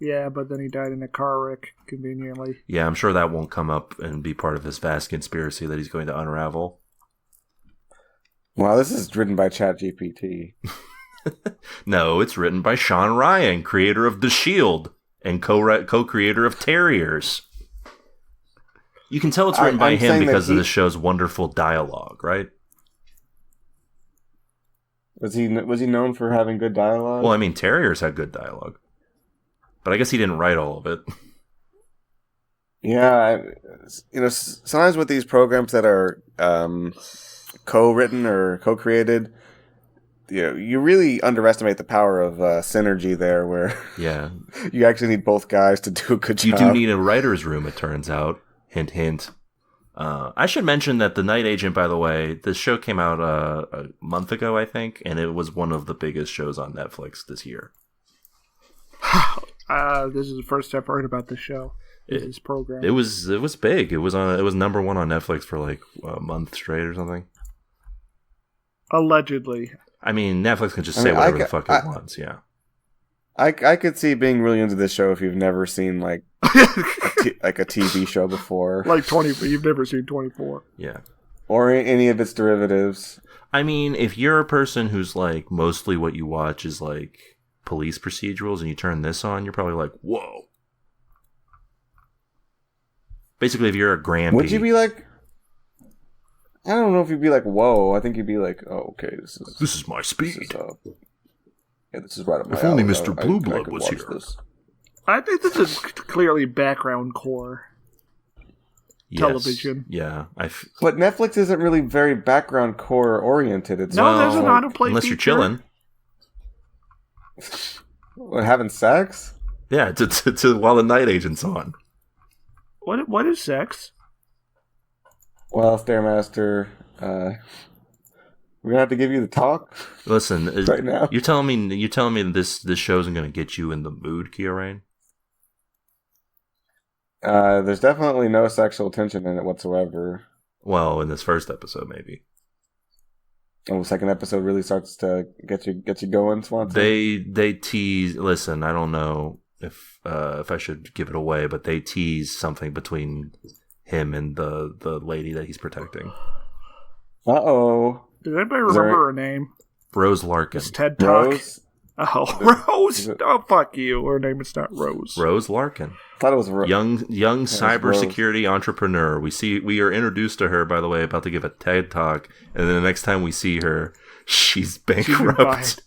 Yeah, but then he died in a car wreck, conveniently. Yeah, I'm sure that won't come up and be part of this vast conspiracy that he's going to unravel. Wow, this is written by ChatGPT. No, it's written by Sean Ryan, creator of The Shield and co-creator of Terriers. You can tell it's written by I'm him saying that because of he- the show's wonderful dialogue, right? Was he known for having good dialogue? Well, I mean, Terriers had good dialogue. But I guess he didn't write all of it. Yeah, sometimes with these programs that are co-written or co-created, you really underestimate the power of synergy there, where Yeah. you actually need both guys to do a good job. You do need a writer's room, it turns out. Hint, hint. I should mention that The Night Agent, by the way, this show came out a month ago, I think, and it was one of the biggest shows on Netflix this year. This is the first I've heard about this show. This program. It was big. It was number one on Netflix for like a month straight or something. Allegedly. I mean, Netflix can just say whatever the fuck it wants. Yeah. I could see being really into this show if you've never seen like like a TV show before, Like 20, you've never seen 24. Yeah. or any of its derivatives. I mean, if you're a person who's like mostly what you watch is like police procedurals and you turn this on, you're probably like, whoa. Basically, if you're a Grampy. Would you be like? I don't know if you'd be like, whoa. I think you'd be like, oh, okay, this This is my speed. this is right up my If only alley. Mr. I Blue could Blood was watch here. this. I think this is clearly background core Yes. television. Yeah. But Netflix isn't really very background core oriented. It's No, there's an like, autoplay unless you're feature. chilling. what, having sex. Yeah, to while the Night Agent's on. What is sex? Well, Stairmaster, we're gonna have to give you the talk. Listen, Right now. you're telling me this show isn't going to get you in the mood, Kiorein? There's definitely no sexual tension in it whatsoever. Well, in this first episode, maybe. Oh, second episode really starts to get you going, Swanson. They tease. Listen, I don't know if I should give it away, but they tease something between him and the lady that he's protecting. Uh-oh. Does anybody remember her name? Rose Larkin. It's TED Talk. Rose? Oh, Rose! Oh, fuck you. Her name is not Rose. Rose Larkin. I thought it was Rose. Young cybersecurity entrepreneur. We are introduced to her, by the way, about to give a TED Talk, and then the next time we see her, she's bankrupt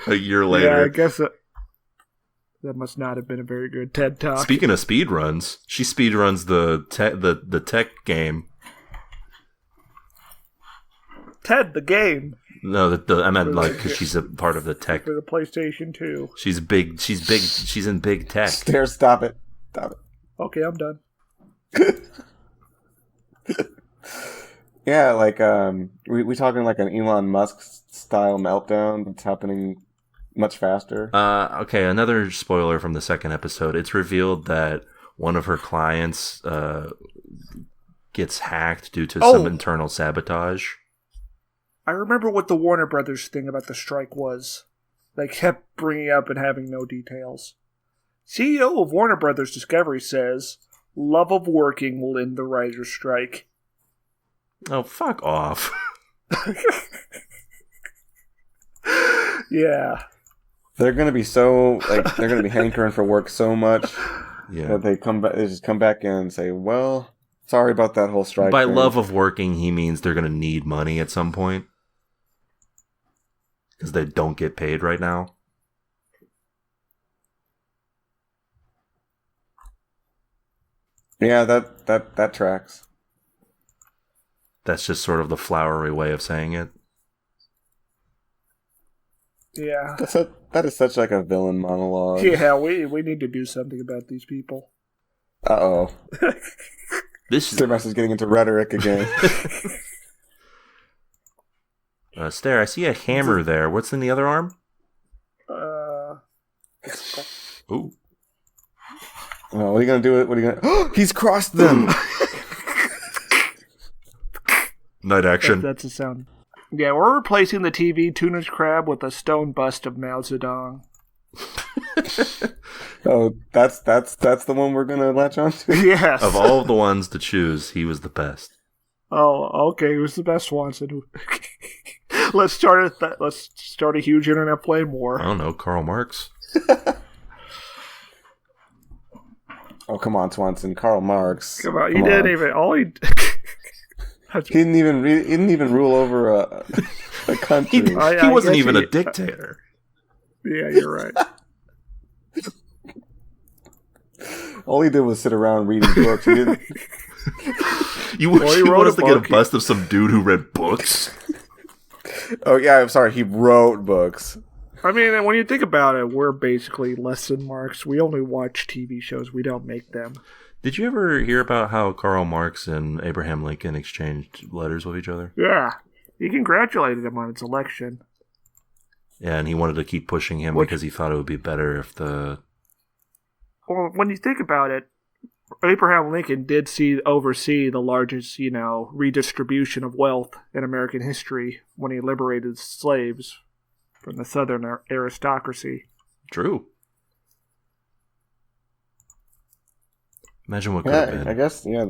a year later. Yeah, I guess that must not have been a very good TED Talk. Speaking of speed runs, she speed runs the tech game. TED, the game. No, I meant like because she's a part of the tech. For the PlayStation 2. She's big. She's in big tech. Stop it. Okay, I'm done. Yeah, like we talking like an Elon Musk style meltdown that's happening much faster. Okay, another spoiler from the second episode. It's revealed that one of her clients gets hacked due to some internal sabotage. I remember what the Warner Brothers thing about the strike was. They kept bringing up and having no details. CEO of Warner Brothers Discovery says, "Love of working will end the writer's strike." Oh, fuck off. Yeah. They're gonna be they're gonna be hankering for work so much that they just come back in and say, well, sorry about that whole strike. By thing. love of working, he means they're gonna need money at some point. Because they don't get paid right now. Yeah, that tracks. That's just sort of the flowery way of saying it. Yeah. That is such like a villain monologue. Yeah, we need to do something about these people. Uh-oh. This Stairmaster's getting into rhetoric again. Stair, I see a hammer there. What's in the other arm? Ooh. Well, what are you gonna do? What are you gonna? He's crossed them. Night action. That's a sound. Yeah, we're replacing the TV tuner's crab with a stone bust of Mao Zedong. Oh, that's the one we're gonna latch on to. Yes. Of all the ones to choose, he was the best. Oh, okay. Who's the best Swanson? Let's start a huge internet flame war. I don't know, Karl Marx. Oh, come on, Swanson. Karl Marx. Come on, didn't even. All he. He didn't even rule over a country. He wasn't even a dictator. Yeah, you're right. All he did was sit around reading books. He didn't. You want us to get a bust of some dude who read books? Oh yeah, I'm sorry. He wrote books. I mean, when you think about it, we're basically less than Marx. We only watch TV shows. We don't make them. Did you ever hear about how Karl Marx and Abraham Lincoln exchanged letters with each other? Yeah. He congratulated him on its election. Yeah, and he wanted to keep pushing him because he thought it would be better if the... Well, when you think about it, Abraham Lincoln did oversee the largest, redistribution of wealth in American history when he liberated slaves from the Southern aristocracy. True. Imagine what could have been. I guess, yeah.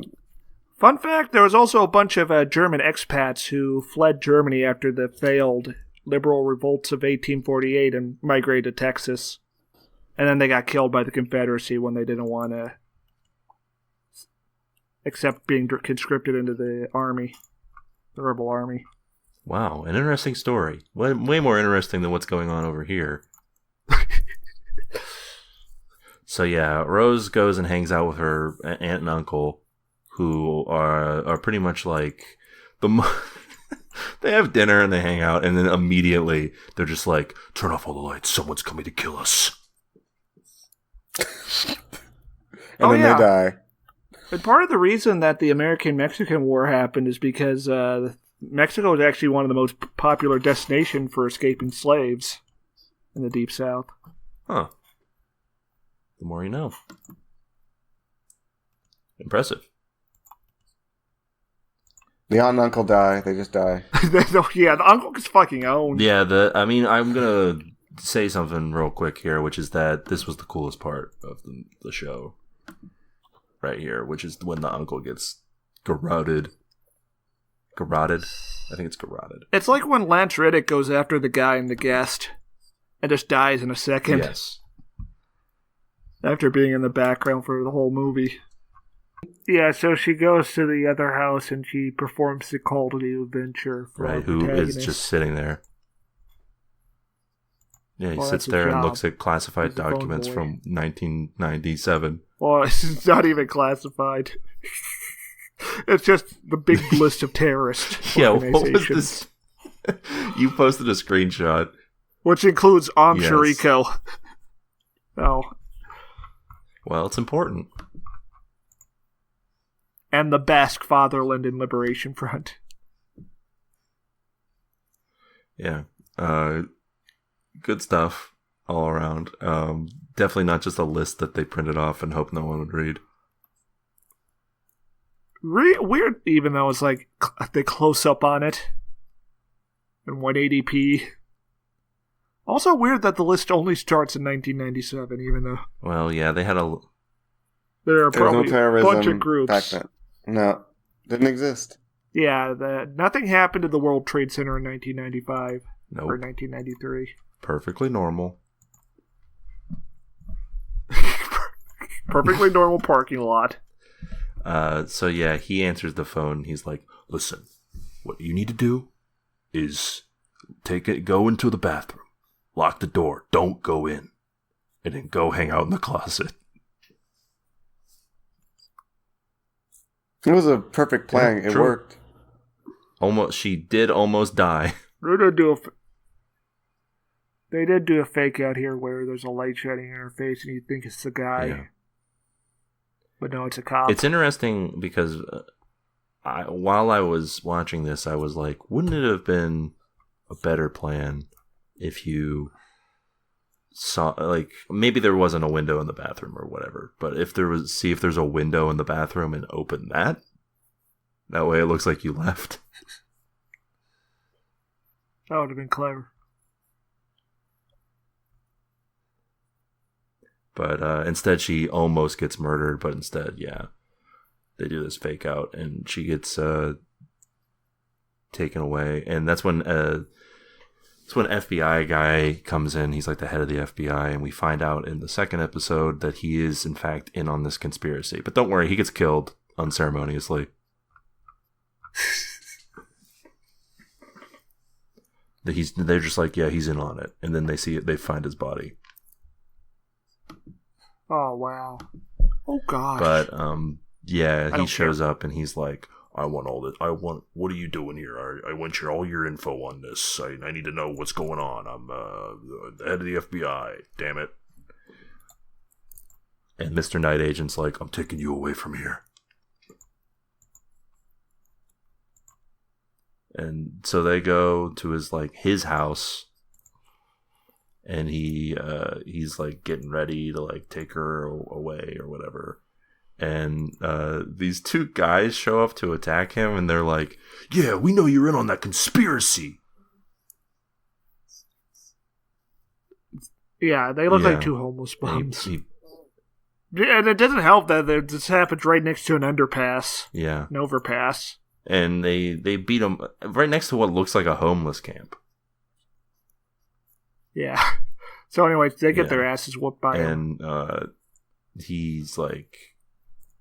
Fun fact, there was also a bunch of German expats who fled Germany after the failed liberal revolts of 1848 and migrated to Texas. And then they got killed by the Confederacy when they didn't want to accept being conscripted into the army, the rebel army. Wow, an interesting story. Way more interesting than what's going on over here. So yeah, Rose goes and hangs out with her aunt and uncle, who are pretty much like they have dinner and they hang out, and then immediately they're just like, "Turn off all the lights. Someone's coming to kill us." And then they die. And part of the reason that the American-Mexican War happened is because Mexico is actually one of the most popular destinations for escaping slaves in the Deep South. Huh. The more you know. Impressive. The aunt and uncle die. They just die. Yeah, the uncle gets fucking owned. Yeah, I'm gonna say something real quick here, which is that this was the coolest part of the show. Right here, which is when the uncle gets garroted. Garroted? I think it's garroted. It's like when Lance Reddick goes after the guy in The Guest and just dies in a second. Yes. After being in the background for the whole movie. Yeah, so she goes to the other house and she performs the call to the adventure for our Right, who is protagonist. just sitting there. Yeah, he Well, sits that's a there and job. looks at classified He's a phone documents boy. from 1997. Well, it's not even classified. It's just the big list of terrorist Yeah, what was organizations. this? You posted a screenshot. Which includes Yes. Shariko. Oh. Well, it's important. And the Basque Fatherland and Liberation Front. Yeah. Good stuff all around. Definitely not just a list that they printed off and hope no one would read. Weird, even though it's like they close up on it in 180p. Also weird that the list only starts in 1997, even though Well, yeah, they had a... there are There was no probably a terrorism bunch of groups. back then. No, didn't exist. Yeah, nothing happened at the World Trade Center in 1995 Nope. or 1993. Perfectly normal. Perfectly normal parking lot. So yeah, he answers the phone. He's like, "Listen, what you need to do is go into the bathroom, lock the door, don't go in, and then go hang out in the closet." It was a perfect plan. Yeah, it true. worked. She did almost die. They did do a fake out here where there's a light shining in her face and you think it's the guy. Yeah. But no, it's a cop. It's interesting because while I was watching this, I was like, wouldn't it have been a better plan if you saw, like, maybe there wasn't a window in the bathroom or whatever, but if there's a window in the bathroom and open that way it looks like you left. That would have been clever. But instead she almost gets murdered, but instead, yeah, they do this fake out and she gets taken away. And that's when FBI guy comes in. He's like the head of the FBI, and we find out in the second episode that he is in fact in on this conspiracy. But don't worry, he gets killed unceremoniously. They're just like, yeah, he's in on it, and then they find his body. Oh, wow. Oh, gosh. But yeah, I he don't shows up and he's like, I want all this. What are you doing here? I want all your info on this. I need to know what's going on. I'm the head of the FBI. Damn it. And Mr. Night Agent's like, I'm taking you away from here. And so they go to his house, and he's like getting ready to like take her away or whatever. And these two guys show up to attack him, and they're like, yeah, we know you're in on that conspiracy. Yeah, they look Yeah. like two homeless bums. He- And it doesn't help that this happens right next to an underpass. yeah. An overpass. And they beat him right next to what looks like a homeless camp. Yeah. So anyways, they get Yeah. their asses whooped by him. And he's like,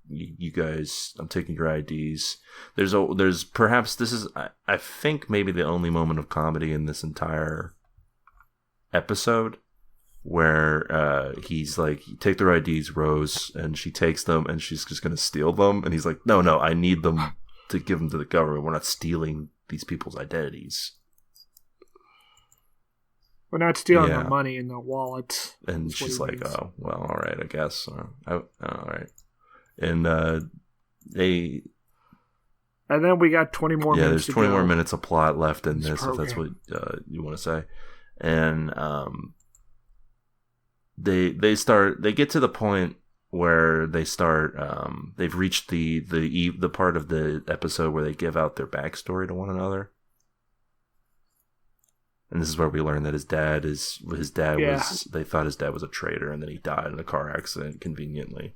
you guys, I'm taking your IDs. There's perhaps, this is, I think maybe the only moment of comedy in this entire episode where he's like, take their IDs, Rose, and she takes them and she's just going to steal them. And he's like, no, I need them to give them to the government. We're not stealing these people's identities. We're not stealing Yeah. their money in their wallets. And That's what she's he like, means. oh, well, all right, I guess. All right. And they... And then we got 20 more Yeah, minutes there's 20 to go. more minutes of plot left in This this, if that's what you want to say. And they get to the point where they start. They've reached the part of the episode where they give out their backstory to one another. And this is where we learn that his dad was. They thought his dad was a traitor, and then he died in a car accident. Conveniently,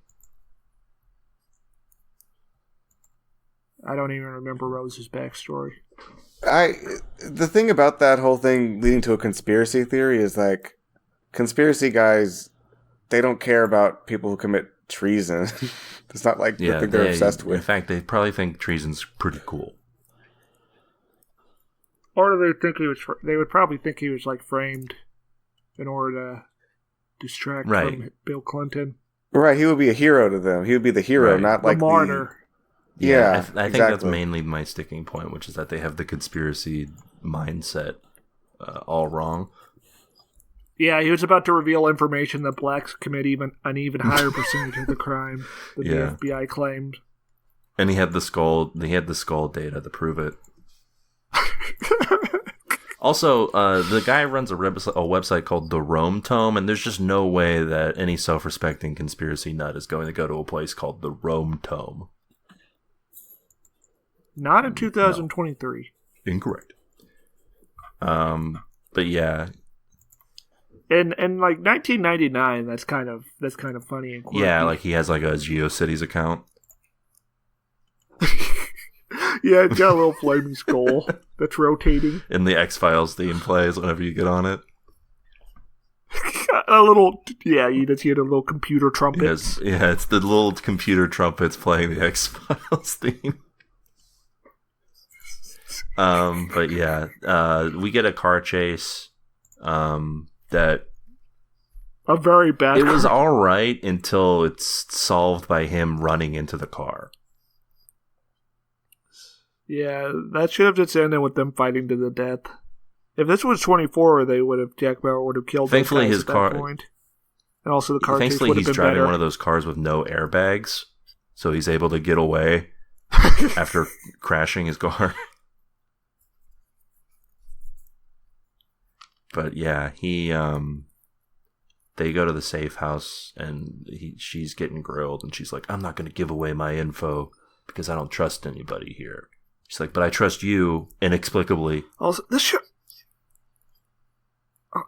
I don't even remember Rose's backstory. The thing about that whole thing leading to a conspiracy theory is like conspiracy guys, they don't care about people who commit treason. It's not like the thing they're obsessed with. In fact, they probably think treason's pretty cool. Or do they think he was? They would probably think he was like framed in order to distract from Bill Clinton. Right, he would be a hero to them. He would be the hero, not like the martyr. Yeah, I think that's mainly my sticking point, which is that they have the conspiracy mindset all wrong. Yeah, he was about to reveal information that blacks commit an even higher percentage of the crime than the FBI claimed. And he had the skull. He had the skull data to prove it. Also, the guy runs a website called the Rome Tome, and there's just no way that any self-respecting conspiracy nut is going to go to a place called the Rome Tome. Not in 2023. No. Incorrect. But yeah. In like 1999, that's kind of funny and quirky. Yeah, like he has like a GeoCities account. Yeah, it's got a little flaming skull that's rotating. And the X-Files theme plays whenever you get on it. A little, yeah, you just hear the little computer trumpets. Yeah, it's the little computer trumpets playing the X-Files theme. But yeah, we get a car chase. That a very bad. It was all right until it's solved by him running into the car. Yeah, that should have just ended with them fighting to the death. If this was 24, Jack Bauer would have killed. Thankfully, his at that car. Point. And also, the car. Thankfully, he's driving better. One of those cars with no airbags, so he's able to get away after crashing his car. But yeah, they go to the safe house, and she's getting grilled, and she's like, "I'm not going to give away my info because I don't trust anybody here." She's like, "But I trust you," inexplicably. Also, this show.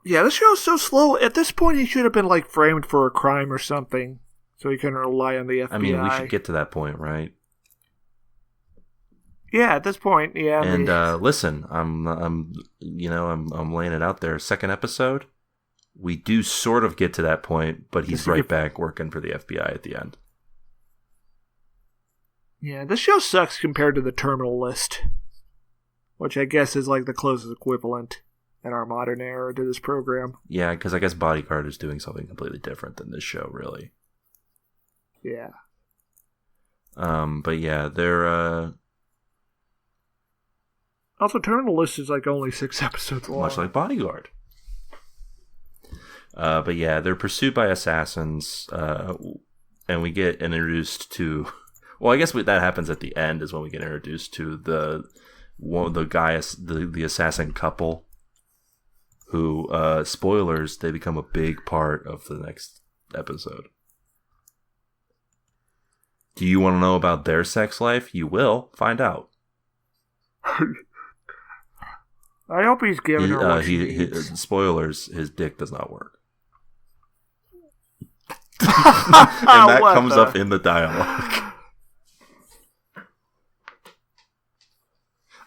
Yeah, this show's so slow. At this point, he should have been like framed for a crime or something, so he couldn't rely on the FBI. I mean, we should get to that point, right? Yeah, at this point, yeah. And listen, I'm laying it out there. Second episode, we do sort of get to that point, but he's right back working for the FBI at the end. Yeah, this show sucks compared to The Terminal List, which I guess is like the closest equivalent in our modern era to this program. Yeah, because I guess Bodyguard is doing something completely different than this show, really. Yeah. But yeah, they're. Also, Terminal List is like only 6 episodes long. Much like Bodyguard. But yeah, they're pursued by assassins, and we get introduced to. Well, I guess that happens at the end is when we get introduced to the assassin couple, who spoilers, they become a big part of the next episode. Do you want to know about their sex life? You will find out. I hope he's giving her what she needs. Spoilers, his dick does not work. And that comes up in the dialogue.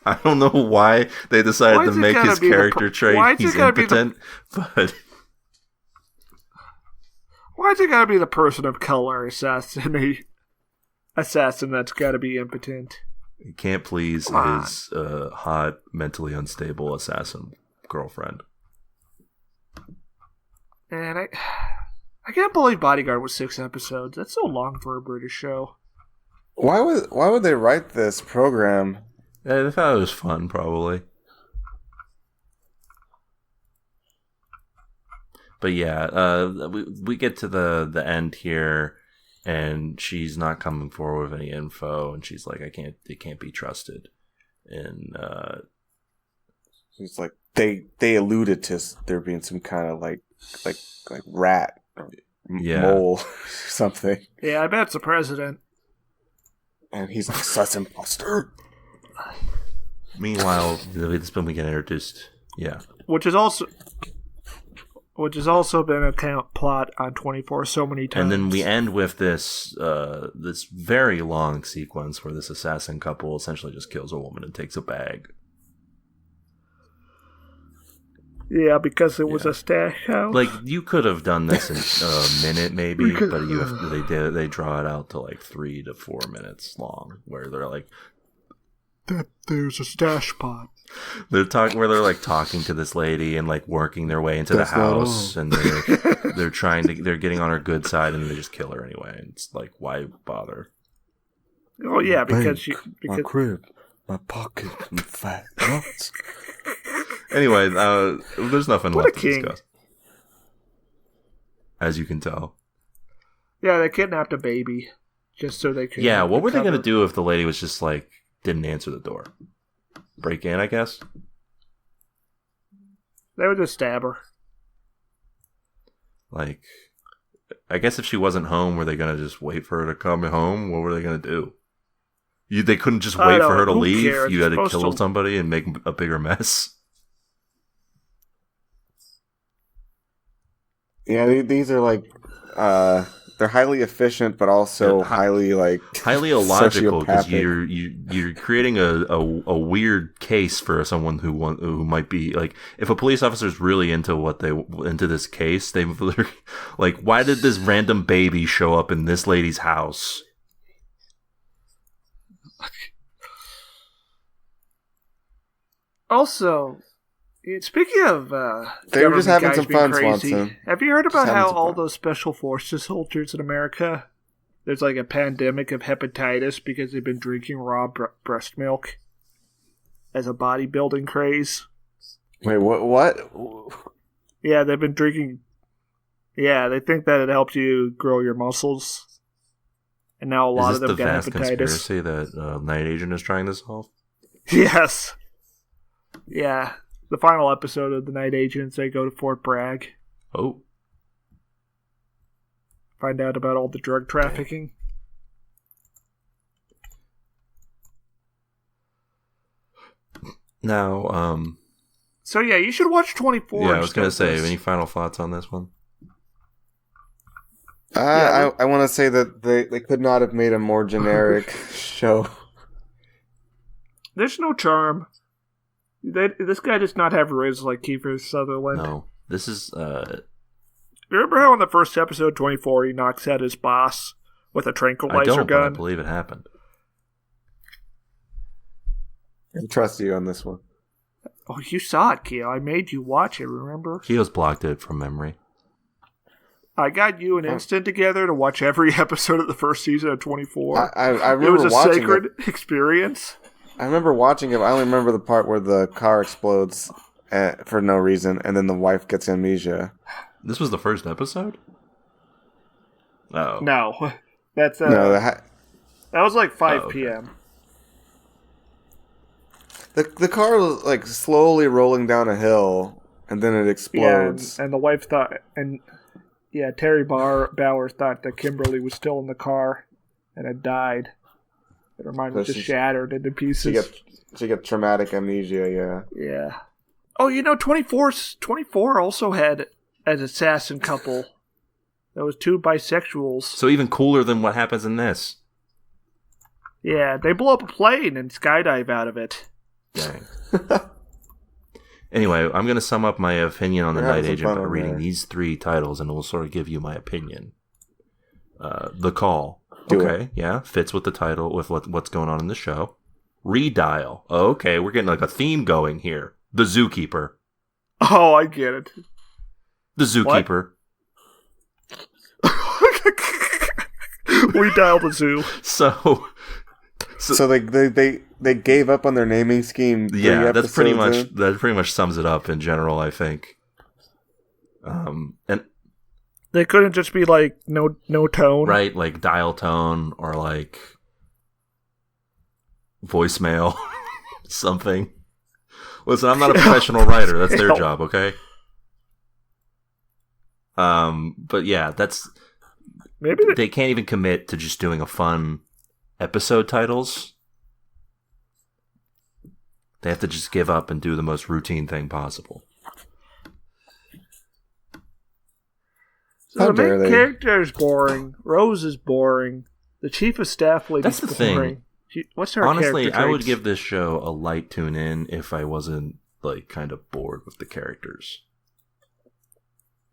I don't know why they decided to make his character trait he's impotent, but... Why's it gotta be the person of color assassin that's gotta be impotent? He can't please his hot, mentally unstable assassin girlfriend. And I can't believe Bodyguard was 6 episodes. That's so long for a British show. Why would they write this program? Yeah, they thought it was fun, probably. But yeah, we get to the end here, and she's not coming forward with any info, and she's like, it can't be trusted. And it's like they alluded to there being some kind of like rat or mole or something. Yeah, I bet it's the president. And he's like, sus imposter. Meanwhile, this film we get introduced. Yeah. Which has also been a plot on 24 so many times. And then we end with this this very long sequence where this assassin couple essentially just kills a woman and takes a bag. Yeah, because it was a stash house. Like, you could have done this in a minute, maybe, but they draw it out to like 3 to 4 minutes long, where they're like, there's a stash pot. They're talking to this lady and like working their way into the house, and they're getting on her good side, and they just kill her anyway. And it's like, why bother? Oh yeah, because my crib, my pocket, and fat nuts. Anyway, there's nothing left to discuss, as you can tell. Yeah, they kidnapped a baby just so they could. Yeah, what were they going to do if the lady was just like didn't answer the door? Break in, I guess. They would just stab her. Like, I guess if she wasn't home, were they going to just wait for her to come home? What were they going to do? They couldn't just wait for her to leave? Cares? You had to kill somebody and make a bigger mess? Yeah, these are like, they're highly efficient, but also highly illogical, because you're creating a weird case for someone who might be like, if a police officer is really into this case, they're like, why did this random baby show up in this lady's house? Also, speaking of they were just having some fun, crazy, Swanson. have you heard about how all those special forces soldiers in America, there's like a pandemic of hepatitis because they've been drinking raw breast milk as a bodybuilding craze? Wait, what? Yeah, they've been drinking. Yeah, they think that it helps you grow your muscles. And now a lot of them got hepatitis. Is this the vast conspiracy that Night Agent is trying to solve? Yes. Yeah. The final episode of The Night Agents, they go to Fort Bragg. Oh. Find out about all the drug trafficking. Now, So yeah, you should watch 24. Yeah, I was going to say, any final thoughts on this one? I want to say that they could not have made a more generic show. There's no charm. This guy does not have riz like Kiefer Sutherland. No, this is. Remember how in the first episode 24 he knocks out his boss with a tranquilizer gun? But I believe it happened. I trust you on this one. Oh, you saw it, Keo. I made you watch it, remember? Keo's blocked it from memory. I got you and Instant together to watch every episode of the first season of 24. I remember it was a watching sacred experience. I remember watching it. I only remember the part where the car explodes for no reason, and then the wife gets amnesia. This was the first episode? Oh. No. That's that was like 5 p.m. The car was like slowly rolling down a hill, and then it explodes. Yeah, and the wife thought, Terry Bauer thought that Kimberly was still in the car and had died. Her mind was just shattered into pieces. She got traumatic amnesia, yeah. Yeah. Oh, 24 also had an assassin couple. That was 2 bisexuals. So even cooler than what happens in this. Yeah, they blow up a plane and skydive out of it. Dang. Anyway, I'm going to sum up my opinion on The Night Agent by reading these 3 titles, and we'll sort of give you my opinion. The Call. Okay, yeah, fits with the title, with what's going on in the show. Redial. Okay, we're getting like a theme going here. The Zookeeper. Oh, I get it. The Zookeeper. Redial the zoo. So they gave up on their naming scheme. Yeah, that pretty much sums it up in general, I think. And they couldn't just be like no tone, right? Like dial tone or like voicemail, something. Listen, I'm not a professional writer. That's their job, okay? But yeah, that's Maybe they can't even commit to just doing a fun episode titles. They have to just give up and do the most routine thing possible. So the main character is boring. Rose is boring. The chief of staff lady's That's the boring. What's her Honestly, character I would traits? give this show a light tune in if I wasn't like kind of bored with the characters.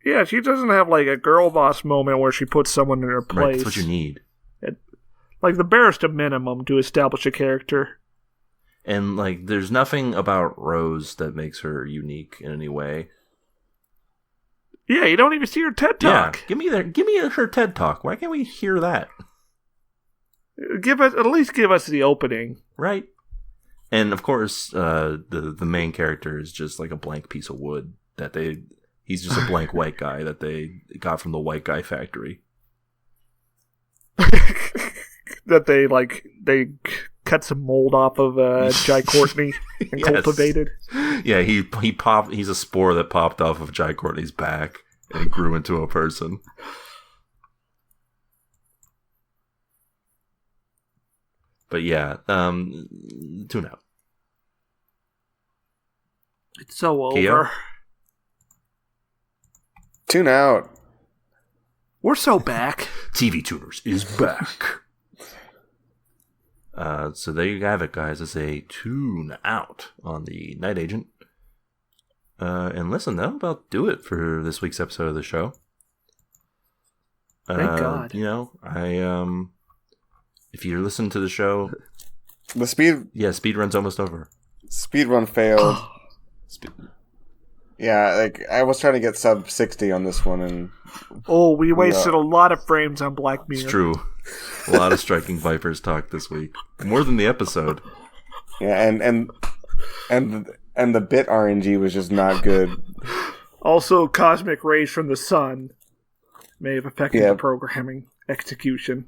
Yeah, she doesn't have like a girl boss moment where she puts someone in her place. Right, that's what you need. Like the barest of minimum to establish a character. And like, there's nothing about Rose that makes her unique in any way. Yeah, you don't even see her TED Talk. Yeah, give me her TED Talk. Why can't we hear that? At least give us the opening. Right. And of course, the main character is just like a blank piece of wood he's just a blank white guy that they got from the white guy factory. That they cut some mold off of Jai Courtney and Yes. cultivated. Yeah, he's a spore that popped off of Jai Courtney's back and grew into a person. But yeah, tune out. It's so over. Keo? Tune out. We're so back. TV Tuners is back. So there you have it, guys. It's a tune out on the Night Agent. And listen, that'll about do it for this week's episode of the show. Thank God. You know, if you're listening to the show, The speed run's almost over. run failed. Yeah, like I was trying to get sub 60 on this one, and We wasted a lot of frames on Black Mirror. It's true. A lot of Striking Vipers talk this week, more than the episode. yeah, and the bit RNG was just not good. Also, cosmic rays from the sun may have affected Yeah. the programming execution.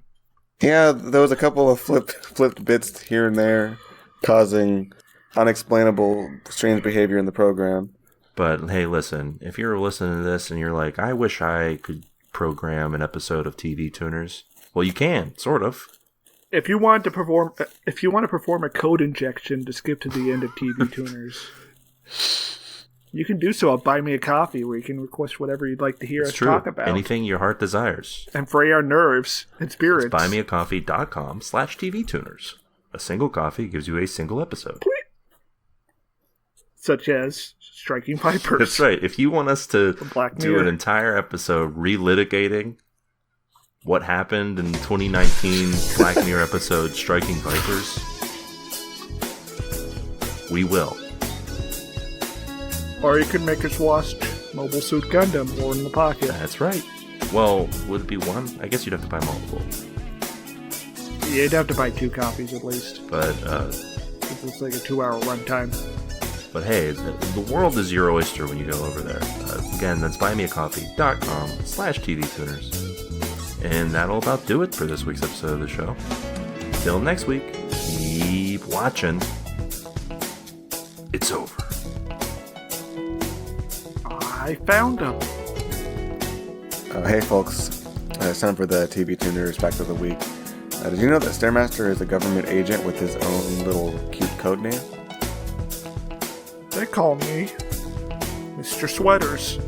Yeah, there was a couple of flipped bits here and there, causing unexplainable strange behavior in the program. But hey, listen, if you're listening to this and you're like, I wish I could program an episode of TV Tuners, well, you can, sort of. If you want to perform a code injection to skip to the end of TV Tuners, you can do so at Buy Me a Coffee, where you can request whatever you'd like to hear us talk about. Anything your heart desires. And fray our nerves and spirits. It's buymeacoffee.com/TVtuners. A single coffee gives you a single episode. Such as Striking Vipers. That's right. If you want us to Black do Mirror. an entire episode relitigating what happened in 2019 Black Mirror episode Striking Vipers, we will. Or you could make us watch Mobile Suit Gundam, War in the Pocket. That's right. Well, would it be one? I guess you'd have to buy multiple. Yeah, you'd have to buy 2 copies at least. But It's like a 2-hour runtime. But hey, the world is your oyster when you go over there. Again, that's buymeacoffee.com/TVtuners. And that'll about do it for this week's episode of the show. Till next week, keep watching. It's over. I found him. Hey folks, it's time for the TV Tuners Fact of the Week. Did you know that Stairmaster is a government agent with his own little cute code name? They call me Mr. Sweaters.